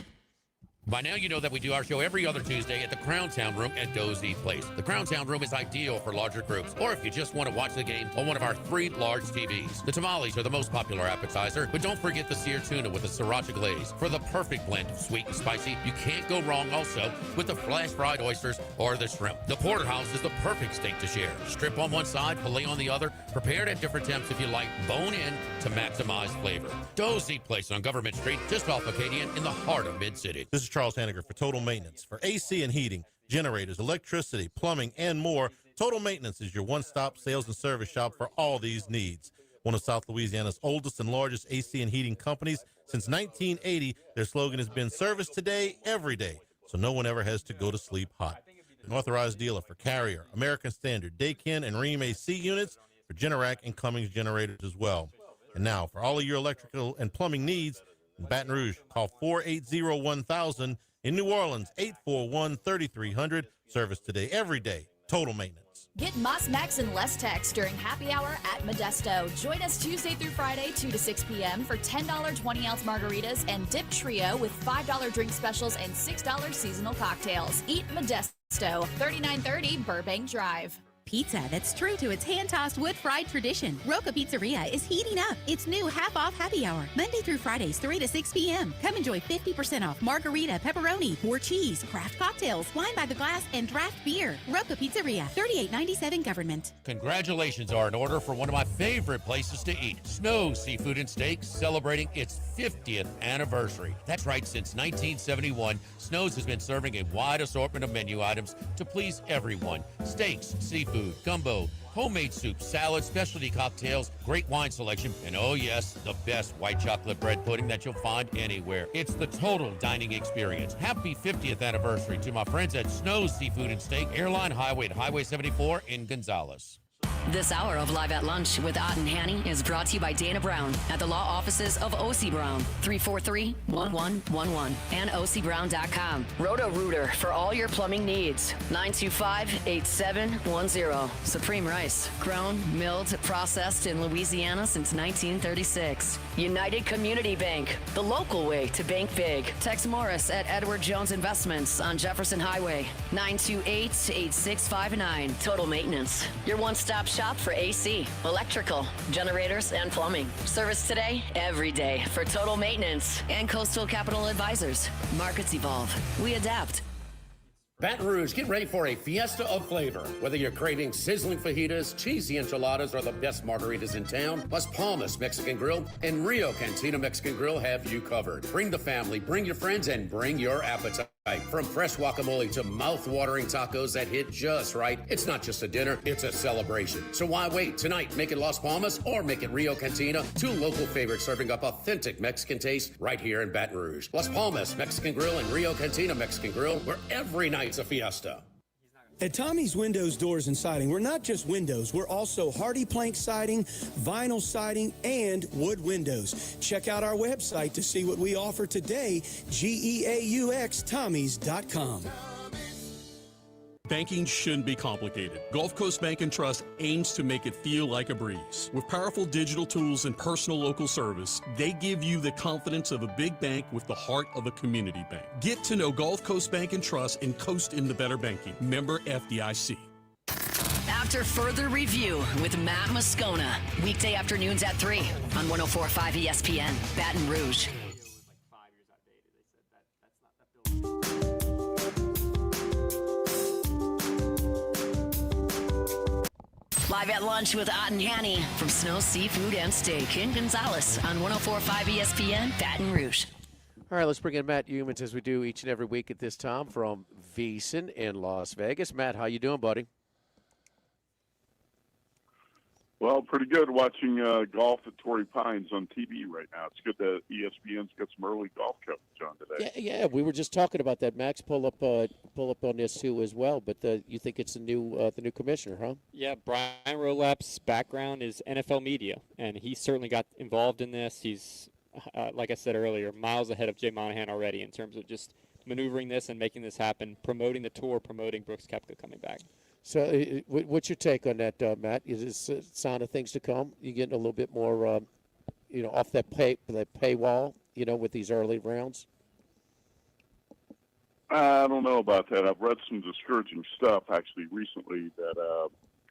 By now, you know that we do our show every other Tuesday at the Crown Town Room at Dozy Place. The Crown Town Room is ideal for larger groups, or if you just want to watch the game on one of our 3 large TVs. The tamales are the most popular appetizer, but don't forget the seared tuna with a sriracha glaze. For the perfect blend of sweet and spicy, you can't go wrong also with the flash-fried oysters or the shrimp. The porterhouse is the perfect steak to share. Strip on one side, filet on the other, prepared at different temps if you like, bone in to maximize flavor. Dozy Place on Government Street, just off Acadian in the heart of Mid-City. This is Charles Hanniger for Total Maintenance. For AC and heating, generators, electricity, plumbing, and more, Total Maintenance is your one-stop sales and service shop for all these needs. One of South Louisiana's oldest and largest AC and heating companies. Since 1980, their slogan has been service today, every day, so no one ever has to go to sleep hot. An authorized dealer for Carrier, American Standard, Daikin, and Rheem AC units, for Generac and Cummins generators as well. And now, for all of your electrical and plumbing needs, in Baton Rouge, call 480-1000. In New Orleans, 841-3300. Service today, every day. Total Maintenance. Get Moss Max and less tax during happy hour at Modesto. Join us Tuesday through Friday, 2 to 6 p.m. for $10 20-ounce margaritas and Dip Trio with $5 drink specials and $6 seasonal cocktails. Eat Modesto, 3930 Burbank Drive. Pizza that's true to its hand-tossed wood-fried tradition. Roca Pizzeria is heating up its new half-off happy hour, Monday through Fridays, 3 to 6 p.m. Come enjoy 50% off margarita, pepperoni, more cheese, craft cocktails, wine by the glass, and draft beer. Roca Pizzeria, 3897 Government. Congratulations are in order for one of my favorite places to eat, Snow Seafood and Steaks, celebrating its 50th anniversary. That's right, since 1971, Snow's has been serving a wide assortment of menu items to please everyone. Steaks, seafood, gumbo, homemade soup, salad, specialty cocktails, great wine selection, and oh yes, the best white chocolate bread pudding that you'll find anywhere. It's the total dining experience. Happy 50th anniversary to my friends at Snow's Seafood and Steak, Airline Highway at Highway 74 in Gonzales. This hour of Live at Lunch with Ott and Hanny is brought to you by Dana Brown at the law offices of O.C. Brown, 343-1111, and OCBrown.com. Roto-Rooter for all your plumbing needs, 925-8710. Supreme Rice, grown, milled, processed in Louisiana since 1936. United Community Bank, the local way to bank big. Tex Morris at Edward Jones Investments on Jefferson Highway, 928-8659. Total Maintenance, your one-stop shop for AC, electrical, generators, and plumbing. Service today, every day for Total Maintenance and Coastal Capital Advisors. Markets evolve. We adapt. Baton Rouge, get ready for a fiesta of flavor. Whether you're craving sizzling fajitas, cheesy enchiladas, or the best margaritas in town, Las Palmas Mexican Grill and Rio Cantina Mexican Grill have you covered. Bring the family, bring your friends, and bring your appetite. From fresh guacamole to mouth-watering tacos that hit just right, it's not just a dinner, it's a celebration. So why wait? Tonight, make it Las Palmas or make it Rio Cantina, two local favorites serving up authentic Mexican taste right here in Baton Rouge. Las Palmas Mexican Grill and Rio Cantina Mexican Grill, where every night's a fiesta. At Tommy's Windows, Doors, and Siding, we're not just windows. We're also hardy plank siding, vinyl siding, and wood windows. Check out our website to see what we offer today, GEAUXTommys.com. Banking shouldn't be complicated. Gulf Coast Bank and Trust aims to make it feel like a breeze. With powerful digital tools and personal local service, they give you the confidence of a big bank with the heart of a community bank. Get to know Gulf Coast Bank and Trust and coast into better banking. Member FDIC. After further review with Matt Moscona, weekday afternoons at 3 on 104.5 ESPN, Baton Rouge. Live at lunch with Ott and Hanny from Snow Seafood and Steak in Gonzales on 104.5 ESPN, Baton Rouge. All right, let's bring in Matt Humans as we do each and every week at this time from Veasan in Las Vegas. Matt, how you doing, buddy? Well, pretty good watching golf at Torrey Pines on TV right now. It's good that ESPN's got some early golf coverage on today. Yeah, we were just talking about that. Max, pull up on this too as well. But you think it's the new commissioner, huh? Yeah, Brian Rolap's background is NFL media, and he certainly got involved in this. He's, like I said earlier, miles ahead of Jay Monahan already in terms of just maneuvering this and making this happen, promoting the tour, promoting Brooks Koepka coming back. So what's your take on that, Matt? Is this a sign of things to come? You getting a little bit more, off that paywall, with these early rounds? I don't know about that. I've read some discouraging stuff, actually, recently that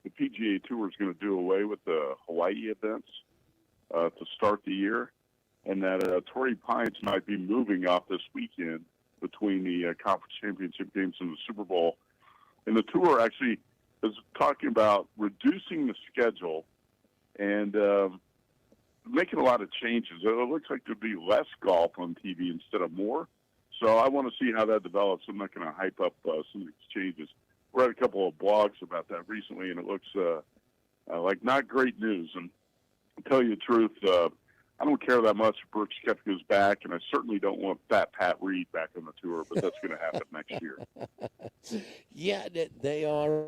the PGA Tour is going to do away with the Hawaii events to start the year, and that Torrey Pines might be moving off this weekend between the Conference Championship games and the Super Bowl. And the tour actually is talking about reducing the schedule and making a lot of changes. It looks like there'll be less golf on TV instead of more. So I want to see how that develops. I'm not going to hype up some of these changes. Read a couple of blogs about that recently, and it looks like not great news. And to tell you the truth, I don't care that much if Brooks Koepka's back, and I certainly don't want Fat Pat Reed back on the tour, but that's going to happen next year. Yeah, they are.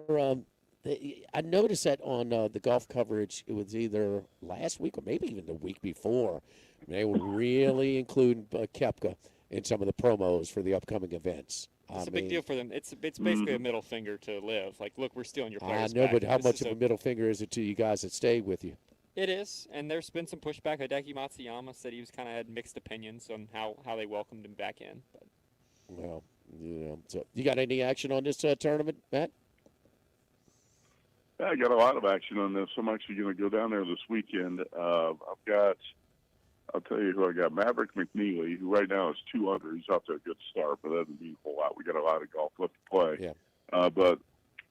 I noticed that on the golf coverage, it was either last week or maybe even the week before. They were really including Koepka in some of the promos for the upcoming events. It's a big deal for them. It's basically a middle finger to Live. Like, look, we're stealing your players I know, back. but how This much is of a middle finger is it to you guys that stayed with you? It is, and there's been some pushback. Hideki Matsuyama said he was kind of had mixed opinions on how they welcomed him back in. But. Well, so you got any action on this tournament, Matt? Yeah, I got a lot of action on this. I'm actually going to go down there this weekend. I'll tell you who I got. Maverick McNeely, who right now is 2 under. He's off to a good start, but that doesn't mean a whole lot. We got a lot of golf left to play. Yeah. But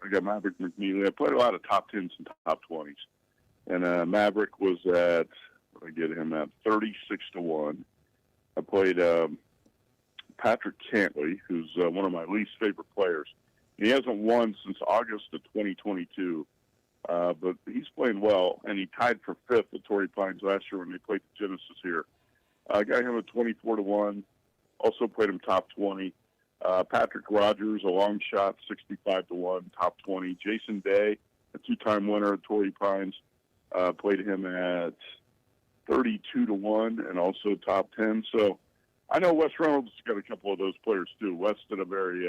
I got Maverick McNeely. I played a lot of top 10s and top 20s. And Maverick was at, I get him at 36-1. I played Patrick Cantley, who's one of my least favorite players. He hasn't won since August of 2022, but he's playing well, and he tied for 5th at Torrey Pines last year when they played the Genesis here. I got him at 24-1. Also played him top 20. Patrick Rogers, a long shot, 65-1, top 20. Jason Day, a 2-time winner at Torrey Pines. Played him at 32-1 and also top 10. So I know Wes Reynolds got a couple of those players too. Wes did a very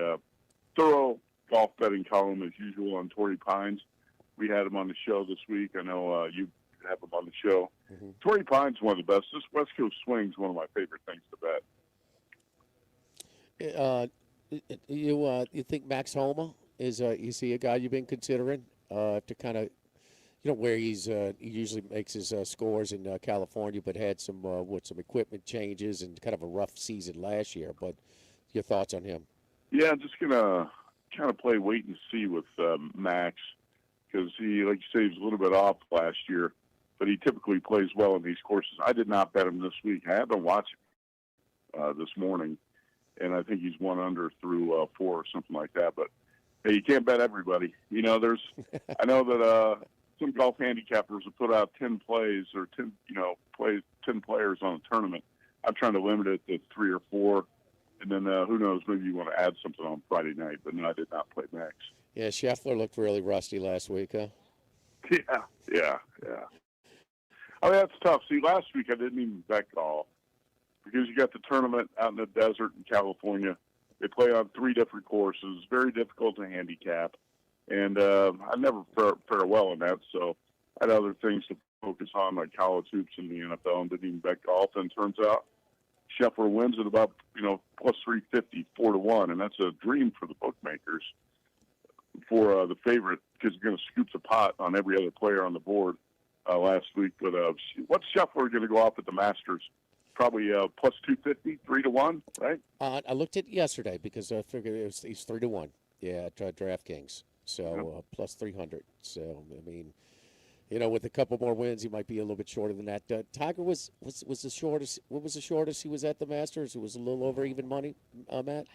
thorough golf betting column as usual on Torrey Pines. We had him on the show this week. I know you have him on the show. Mm-hmm. Torrey Pines is one of the best. This West Coast swing is one of my favorite things to bet. You think Max Homa is he a guy you've been considering to kind of, where he usually makes his scores in California, but had some equipment changes and kind of a rough season last year. But your thoughts on him? Yeah, I'm just gonna kind of play wait and see with Max because he, like you say, he was a little bit off last year, but he typically plays well in these courses. I did not bet him this week. I had to watch him this morning, and I think he's 1 under through 4 or something like that. But hey, you can't bet everybody. You know, I know that some golf handicappers have put out 10 plays or 10 players on a tournament. I'm trying to limit it to 3 or 4. And then who knows, maybe you want to add something on Friday night. But no, I did not play Max. Yeah, Scheffler looked really rusty last week, huh? Yeah. I mean, that's tough. See, last week I didn't even bet golf because you got the tournament out in the desert in California. They play on 3 different courses, very difficult to handicap. And I never fare well in that, so I had other things to focus on, like college hoops in the NFL, and didn't even bet golf. And it turns out Scheffler wins at about, plus 350, 4-1, and that's a dream for the bookmakers for the favorite because you're going to scoop the pot on every other player on the board last week. But what's Scheffler going to go off at the Masters? Probably plus 250, 3-1, right? I looked at it yesterday because I figured he's 3-1. Yeah, I tried DraftKings, so plus 300. So I mean, with a couple more wins, he might be a little bit shorter than that. Tiger was the shortest. What was the shortest he was at the Masters? It was a little over even money, Matt.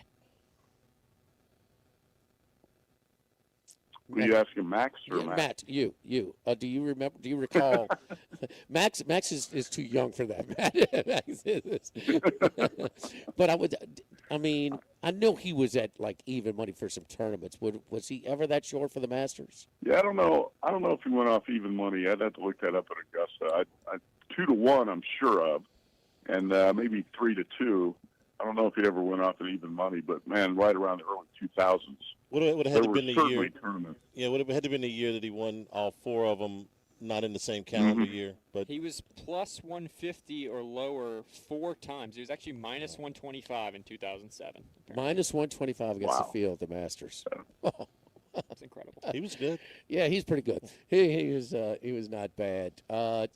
Were you asking Max or Matt? Matt? You. Do you remember? Do you recall? Max is too young for that. Max is. But I know he was at like even money for some tournaments. Was he ever that short for the Masters? Yeah, I don't know if he went off even money. I'd have to look that up at Augusta. 2-1, I'm sure of, and maybe 3-2. I don't know if he ever went off at even money, but man, right around the early 2000s. Would have had to were been the certainly year. tournaments. Yeah, would have had to been the year that he won all 4 of them, not in the same calendar year. But he was plus 150 or lower 4 times. He was actually minus 125 in 2007. Minus 125 against the field, the Masters. That's incredible. He was good. Yeah, he's pretty good. He was not bad. But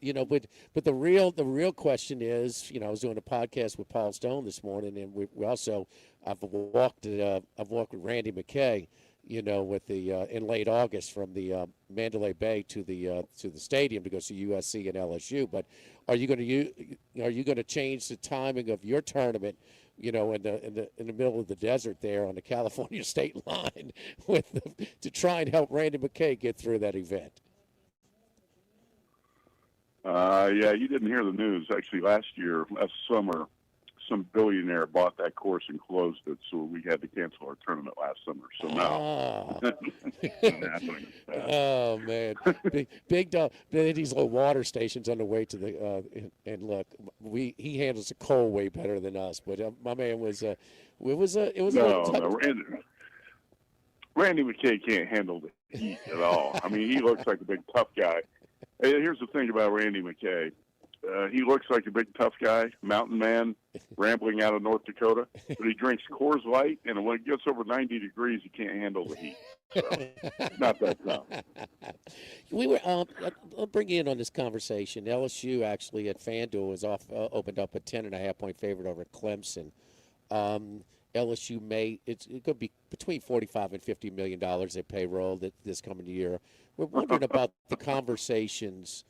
the real question is, I was doing a podcast with Paul Stone this morning, and we also I've walked with Randy McKay, with the in late August from the Mandalay Bay to the stadium to go see USC and LSU. But are you going to change the timing of your tournament? In the middle of the desert there on the California state line to try and help Randy McKay get through that event. Yeah, you didn't hear the news. Actually, last summer, some billionaire bought that course and closed it, so we had to cancel our tournament last summer. So now, oh man, big dog. These little water stations on the way to the and look, he handles the cold way better than us. But my man was it was a little Randy McKay can't handle the heat at all. I mean, he looks like a big tough guy. Hey, here's the thing about Randy McKay. He looks like a big tough guy, mountain man, rambling out of North Dakota, but he drinks Coors Light, and when it gets over 90 degrees, he can't handle the heat. So, it's not that tough. I'll bring you in on this conversation. LSU actually at FanDuel is opened up a 10.5-point favorite over Clemson. LSU it could be between $45 and $50 million they payroll this coming year. We're wondering about the conversations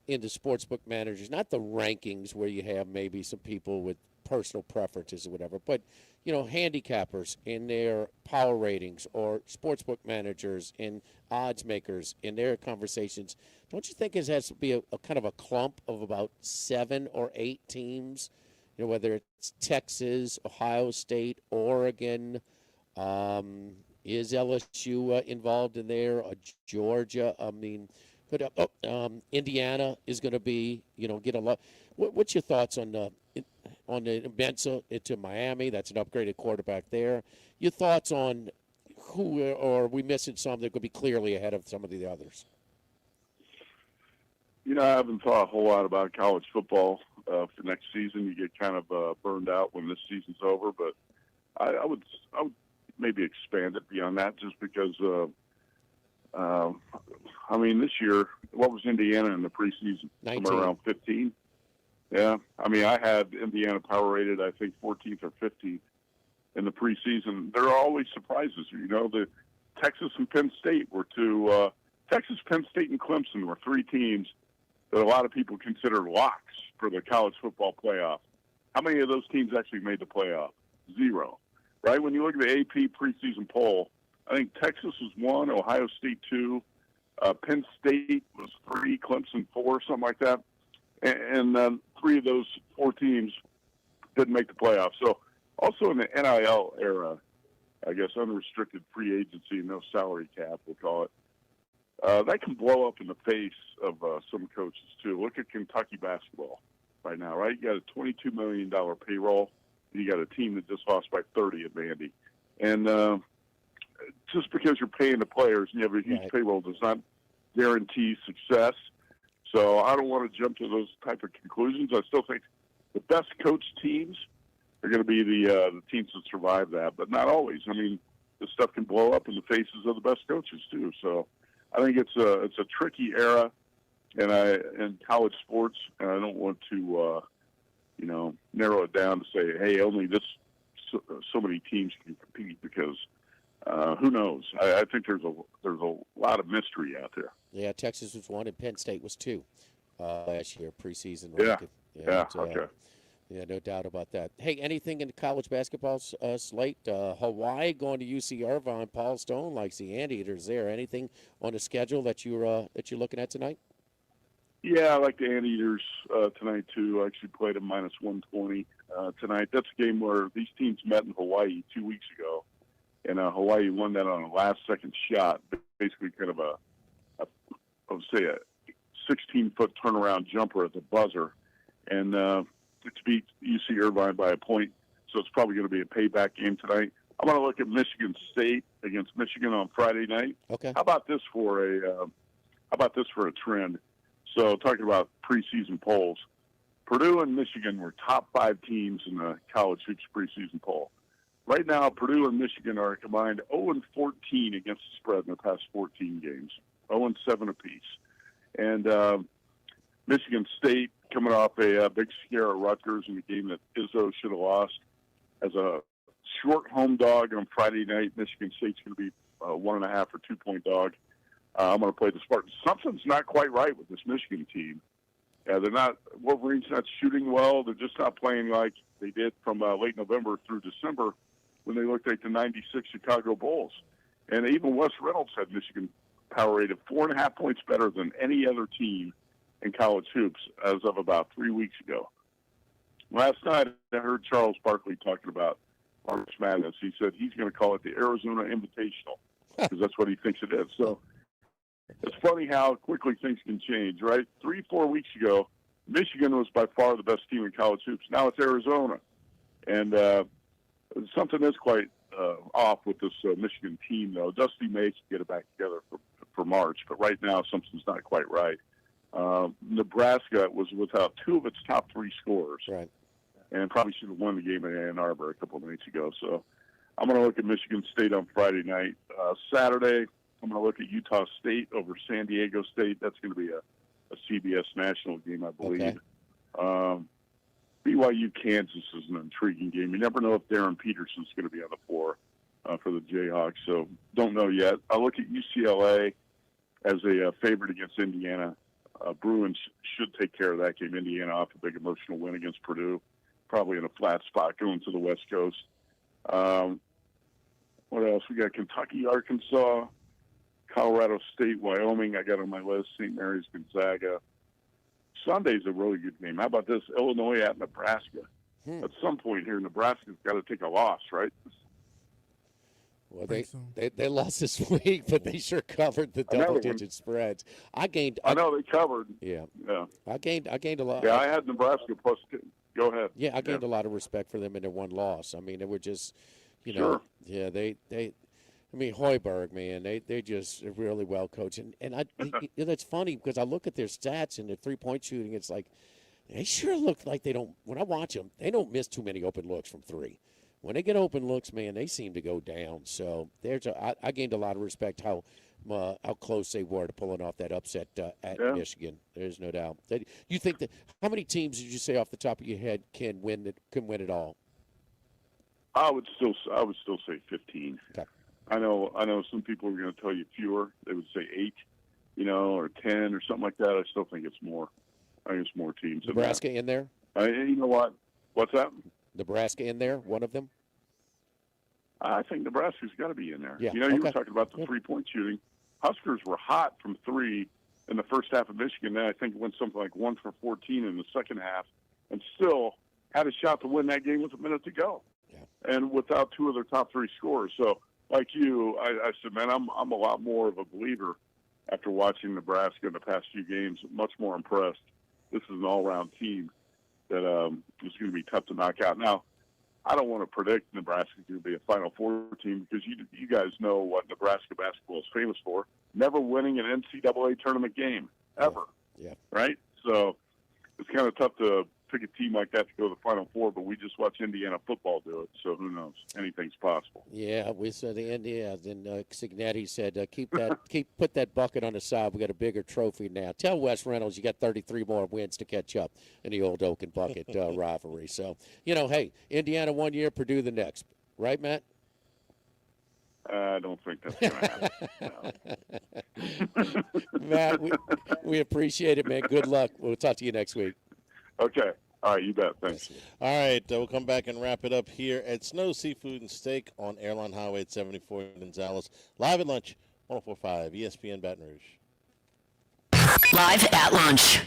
into sportsbook managers, not the rankings where you have maybe some people with personal preferences or whatever, but handicappers in their power ratings or sportsbook managers and odds makers in their conversations. Don't you think it has to be a kind of a clump of about 7 or 8 teams? Whether it's Texas, Ohio State, Oregon, is LSU involved in there? Georgia? I mean, Indiana is going to be, get a lot. What's your thoughts on the Mensa into Miami? That's an upgraded quarterback there. Your thoughts on who, or are we missing some that could be clearly ahead of some of the others? I haven't thought a whole lot about college football for next season. You get kind of burned out when this season's over, but I would maybe expand it beyond that just because this year, what was Indiana in the preseason? 19. Somewhere around 15. Yeah. I had Indiana power rated, I think, 14th or 15th in the preseason, there are always surprises. You know, the Texas and Penn State were two. Texas, Penn State, and Clemson were three teams that a lot of people consider locks for the college football playoff. How many of those teams actually made the playoff? 0. Right? When you look at the AP preseason poll, I think Texas was 1, Ohio State 2, Penn State was 3, Clemson 4, something like that. And 3 of those 4 teams didn't make the playoffs. So also in the NIL era, I guess unrestricted free agency, no salary cap, we'll call it, that can blow up in the face of some coaches, too. Look at Kentucky basketball right now, right? You got a $22 million payroll. You got a team that just lost by 30 at Vandy. And just because you're paying the players and you have a huge payroll does not guarantee success. So I don't want to jump to those type of conclusions. I still think the best coached teams are going to be the teams that survive that, but not always. I mean, this stuff can blow up in the faces of the best coaches, too. So I think it's a tricky era in college sports, and I don't want to narrow it down to say, hey, only so many teams can compete, because who knows? I think there's a lot of mystery out there. Yeah, Texas was 1 and Penn State was 2 last year preseason. Okay. Yeah, no doubt about that. Hey, anything in the college basketball slate? Hawaii going to UC Irvine. Paul Stone likes the Anteaters there. Anything on the schedule that you're looking at tonight? Yeah, I like the Anteaters tonight, too. I actually played them -120 tonight. That's a game where these teams met in Hawaii 2 weeks ago, and Hawaii won that on a last-second shot, basically kind of a 16-foot turnaround jumper at the buzzer, and to beat UC Irvine by a point. So it's probably going to be a payback game tonight. I'm going to look at Michigan State against Michigan on Friday night. Okay. How about this for a trend? So talking about preseason polls, Purdue and Michigan were top 5 teams in the college hoops preseason poll. Right now, Purdue and Michigan are combined 0-14 against the spread in their past 14 games, 0-7 apiece. And Michigan State, coming off a big scare at Rutgers in a game that Izzo should have lost, as a short home dog on Friday night. Michigan State's going to be 1.5 or 2-point dog. I'm going to play the Spartans. Something's not quite right with this Michigan team. Wolverines not shooting well. They're just not playing like they did from late November through December when they looked like the '96 Chicago Bulls. And even Wes Reynolds had Michigan power rated 4.5 points better than any other team in college hoops as of about 3 weeks ago. Last night, I heard Charles Barkley talking about March Madness. He said he's going to call it the Arizona Invitational because that's what he thinks it is. So it's funny how quickly things can change, right? 3-4 weeks ago, Michigan was by far the best team in college hoops. Now it's Arizona. And something is quite off with this Michigan team, though. Dusty May should get it back together for March, but right now something's not quite right. Nebraska was without 2 of its top 3 scorers. Right. And probably should have won the game in Ann Arbor a couple of nights ago. So I'm going to look at Michigan State on Friday night. Saturday, I'm going to look at Utah State over San Diego State. That's going to be a CBS national game, I believe. Okay. BYU Kansas is an intriguing game. You never know if Darren Peterson's going to be on the floor for the Jayhawks, so don't know yet. I'll look at UCLA as a favorite against Indiana. Bruins should take care of that game. Indiana off a big emotional win against Purdue, probably in a flat spot going to the West Coast. What else? We got Kentucky, Arkansas, Colorado State, Wyoming. I got on my list. St. Mary's, Gonzaga. Sunday's a really good game. How about this? Illinois at Nebraska. At some point here, Nebraska's got to take a loss, right? Well, they lost this week, but they sure covered the double-digit spreads. I know they covered. Yeah. Yeah. I gained a lot. Yeah, I had Nebraska plus 2. Go ahead. Yeah, I gained a lot of respect for them in their one loss. I mean, they were just, Sure. yeah, I mean, Hoiberg, man, they just really well coached. And that's funny because I look at their stats and their three-point shooting. It's like they sure look like they don't. When I watch them, they don't miss too many open looks from 3. When they get open looks, man, they seem to go down. So I gained a lot of respect how close they were to pulling off that upset at Michigan. There's no doubt. You think that how many teams did you say off the top of your head can win it all? I would still say 15. Okay. I know some people are going to tell you fewer. They would say 8, or 10 or something like that. I still think it's more. I think it's more teams. Nebraska in there? You know what? What's that? Nebraska in there, one of them? I think Nebraska's got to be in there. Yeah, You were talking about the three-point shooting. Huskers were hot from 3 in the first half of Michigan. Then I think it went something like 1 for 14 in the second half, and still had a shot to win that game with a minute to go, and without 2 of their top 3 scorers. So, like you, I said, man, I'm a lot more of a believer after watching Nebraska in the past few games. Much more impressed. This is an all-round team that is going to be tough to knock out. Now, I don't want to predict Nebraska's going to be a Final Four team because you guys know what Nebraska basketball is famous for: never winning an NCAA tournament game ever. Yeah. Right. So it's kind of tough to pick a team like that to go to the Final Four. But we just watch Indiana football do it, so who knows? Anything's possible. Yeah, we said the Indiana. Then Signetti said, put that bucket on the side. We got a bigger trophy now. Tell Wes Reynolds you got 33 more wins to catch up in the old Oak and Bucket rivalry. So hey, Indiana 1 year, Purdue the next, right, Matt? I don't think that's going to happen. Matt, we appreciate it, man. Good luck. We'll talk to you next week. Okay. All right, you bet. Thanks. All right, we'll come back and wrap it up here at Snow Seafood and Steak on Airline Highway at 74 in Gonzales. Live at lunch, 104.5 ESPN Baton Rouge. Live at lunch.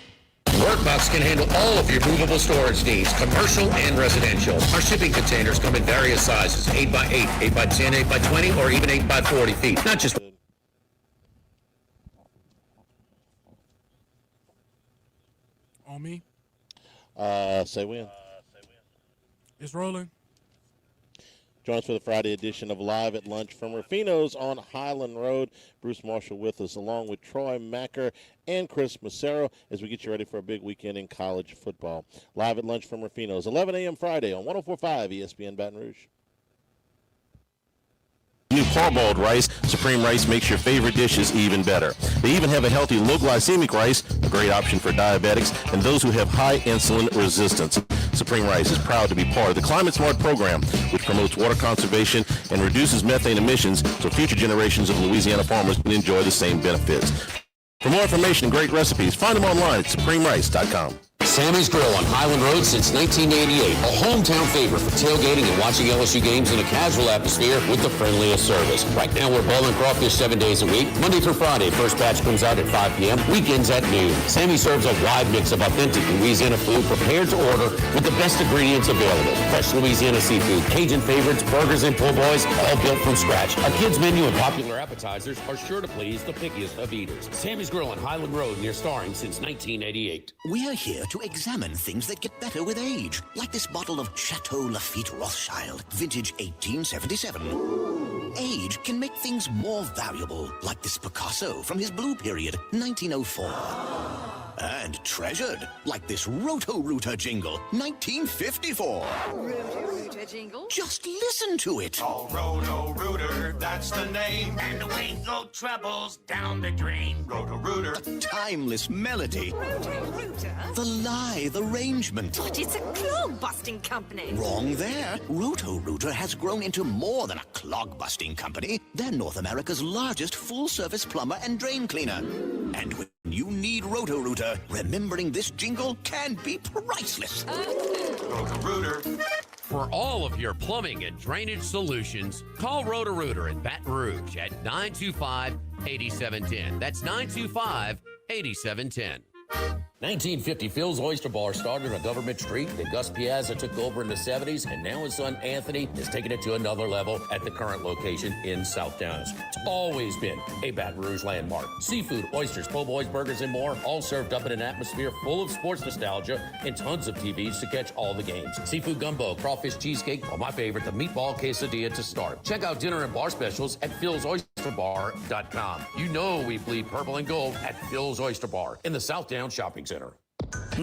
Workbox can handle all of your movable storage needs, commercial and residential. Our shipping containers come in various sizes, 8x8, 8x10, 8x20, or even 8x40 feet. Not just... On me? Say when. It's rolling. Join us for the Friday edition of Live at Lunch from Rufino's on Highland Road. Bruce Marshall with us, along with Troy Macker and Chris Macero, as we get you ready for a big weekend in college football. Live at Lunch from Rufino's, 11 a.m. Friday on 104.5 ESPN Baton Rouge. New parboiled rice, Supreme Rice makes your favorite dishes even better. They even have a healthy low-glycemic rice, a great option for diabetics and those who have high insulin resistance. Supreme Rice is proud to be part of the Climate Smart program, which promotes water conservation and reduces methane emissions so future generations of Louisiana farmers can enjoy the same benefits. For more information and great recipes, find them online at supremerice.com. Sammy's Grill on Highland Road since 1988. A hometown favorite for tailgating and watching LSU games in a casual atmosphere with the friendliest service. Right now we're boiling crawfish 7 days a week, Monday through Friday. First batch comes out at 5 p.m., weekends at noon. Sammy serves a wide mix of authentic Louisiana food prepared to order with the best ingredients available. Fresh Louisiana seafood, Cajun favorites, burgers, and po' boys, all built from scratch. Our kids' menu and popular appetizers are sure to please the pickiest of eaters. Sammy's Grill on Highland Road, near Starring since 1988. We're here to examine things that get better with age, like this bottle of Chateau Lafite Rothschild, vintage 1877. Age can make things more valuable, like this Picasso from his blue period, 1904. And treasured, like this Roto-Rooter jingle, 1954. Roto-Rooter jingle? Just listen to it. Oh, Roto-Rooter, that's the name. And away go troubles down the drain. Roto-Rooter. A timeless melody. Roto-Rooter? The lithe arrangement. But it's a clog-busting company. Wrong there. Roto-Rooter has grown into more than a clog-busting company. They're North America's largest full-service plumber and drain cleaner. And when you need Roto-Rooter, remembering this jingle can be priceless. Roto-Rooter. For all of your plumbing and drainage solutions, call Roto-Rooter in Baton Rouge at 925-8710. That's 925-8710. 1950, Phil's Oyster Bar started on Government Street. Then Gus Piazza took over in the 70s, and now his son Anthony has taken it to another level at the current location in South Downs. It's always been a Baton Rouge landmark. Seafood, oysters, po' boys, burgers, and more, all served up in an atmosphere full of sports nostalgia and tons of TVs to catch all the games. Seafood gumbo, crawfish cheesecake, or my favorite, the meatball quesadilla to start. Check out dinner and bar specials at philsoysterbar.com. You know we bleed purple and gold at Phil's Oyster Bar in the South Downs Shopping Center.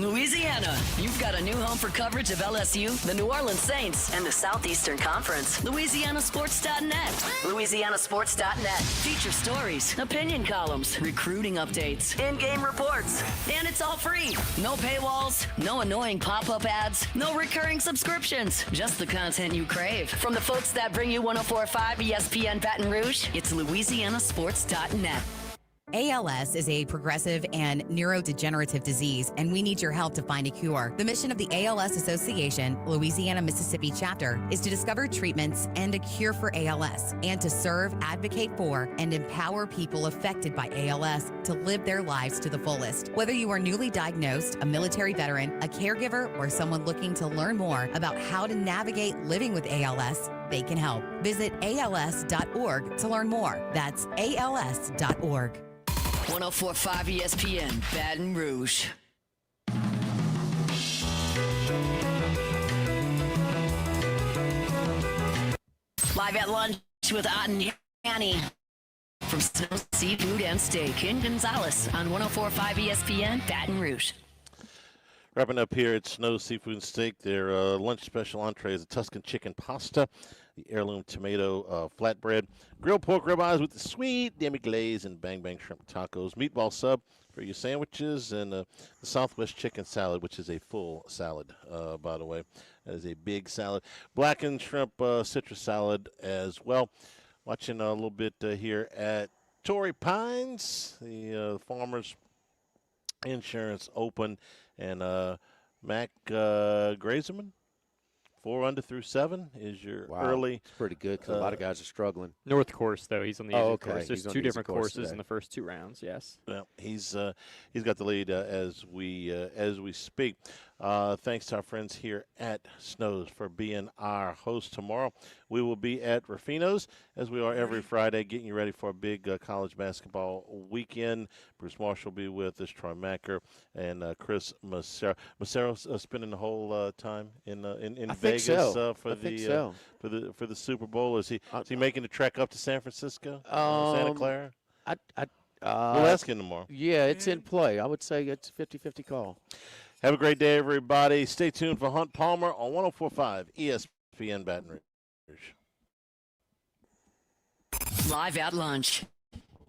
Louisiana, you've got a new home for coverage of LSU, the New Orleans Saints, and the Southeastern Conference. LouisianaSports.net. LouisianaSports.net. Feature stories, opinion columns, recruiting updates, in-game reports. And it's all free. No paywalls, no annoying pop-up ads, no recurring subscriptions. Just the content you crave. From the folks that bring you 104.5 ESPN Baton Rouge, it's LouisianaSports.net. ALS is a progressive and neurodegenerative disease, and we need your help to find a cure. The mission of the ALS Association, Louisiana, Mississippi chapter, is to discover treatments and a cure for ALS, and to serve, advocate for, and empower people affected by ALS to live their lives to the fullest. Whether you are newly diagnosed, a military veteran, a caregiver, or someone looking to learn more about how to navigate living with ALS, they can help. Visit als.org to learn more. That's als.org. 104.5 ESPN, Baton Rouge. Live at lunch with Otten Hanny from Snow Seafood and Steak in Gonzales on 104.5 ESPN, Baton Rouge. Wrapping up here at Snow Seafood and Steak, their lunch special entree is a Tuscan chicken pasta, the heirloom tomato flatbread, grilled pork ribeyes with the sweet demi-glaze, and bang-bang shrimp tacos, meatball sub for your sandwiches, and the Southwest chicken salad, which is a full salad, by the way. That is a big salad. Blackened shrimp citrus salad as well. Watching a little bit here at Torrey Pines, the Farmers Insurance Open. And Mac Grazerman, 4 under through 7 is your early. It's pretty good because a lot of guys are struggling. North course, though. He's on the easy course. There's He's on two the easy different course courses today. in the first 2 rounds, yes. Well, he's got the lead as we speak. Thanks to our friends here at Snow's for being our host tomorrow. We will be at Rufino's, as we are every Friday, getting you ready for a big college basketball weekend. Bruce Marshall will be with us, Troy Macker, and Chris Macero. Macero's spending the whole time in Vegas for the Super Bowl. Is he making the trek up to San Francisco, Santa Clara? We'll ask him tomorrow. Yeah, it's in play. I would say it's a 50-50 call. Have a great day, everybody. Stay tuned for Hunt Palmer on 104.5 ESPN Baton Rouge. Live at lunch.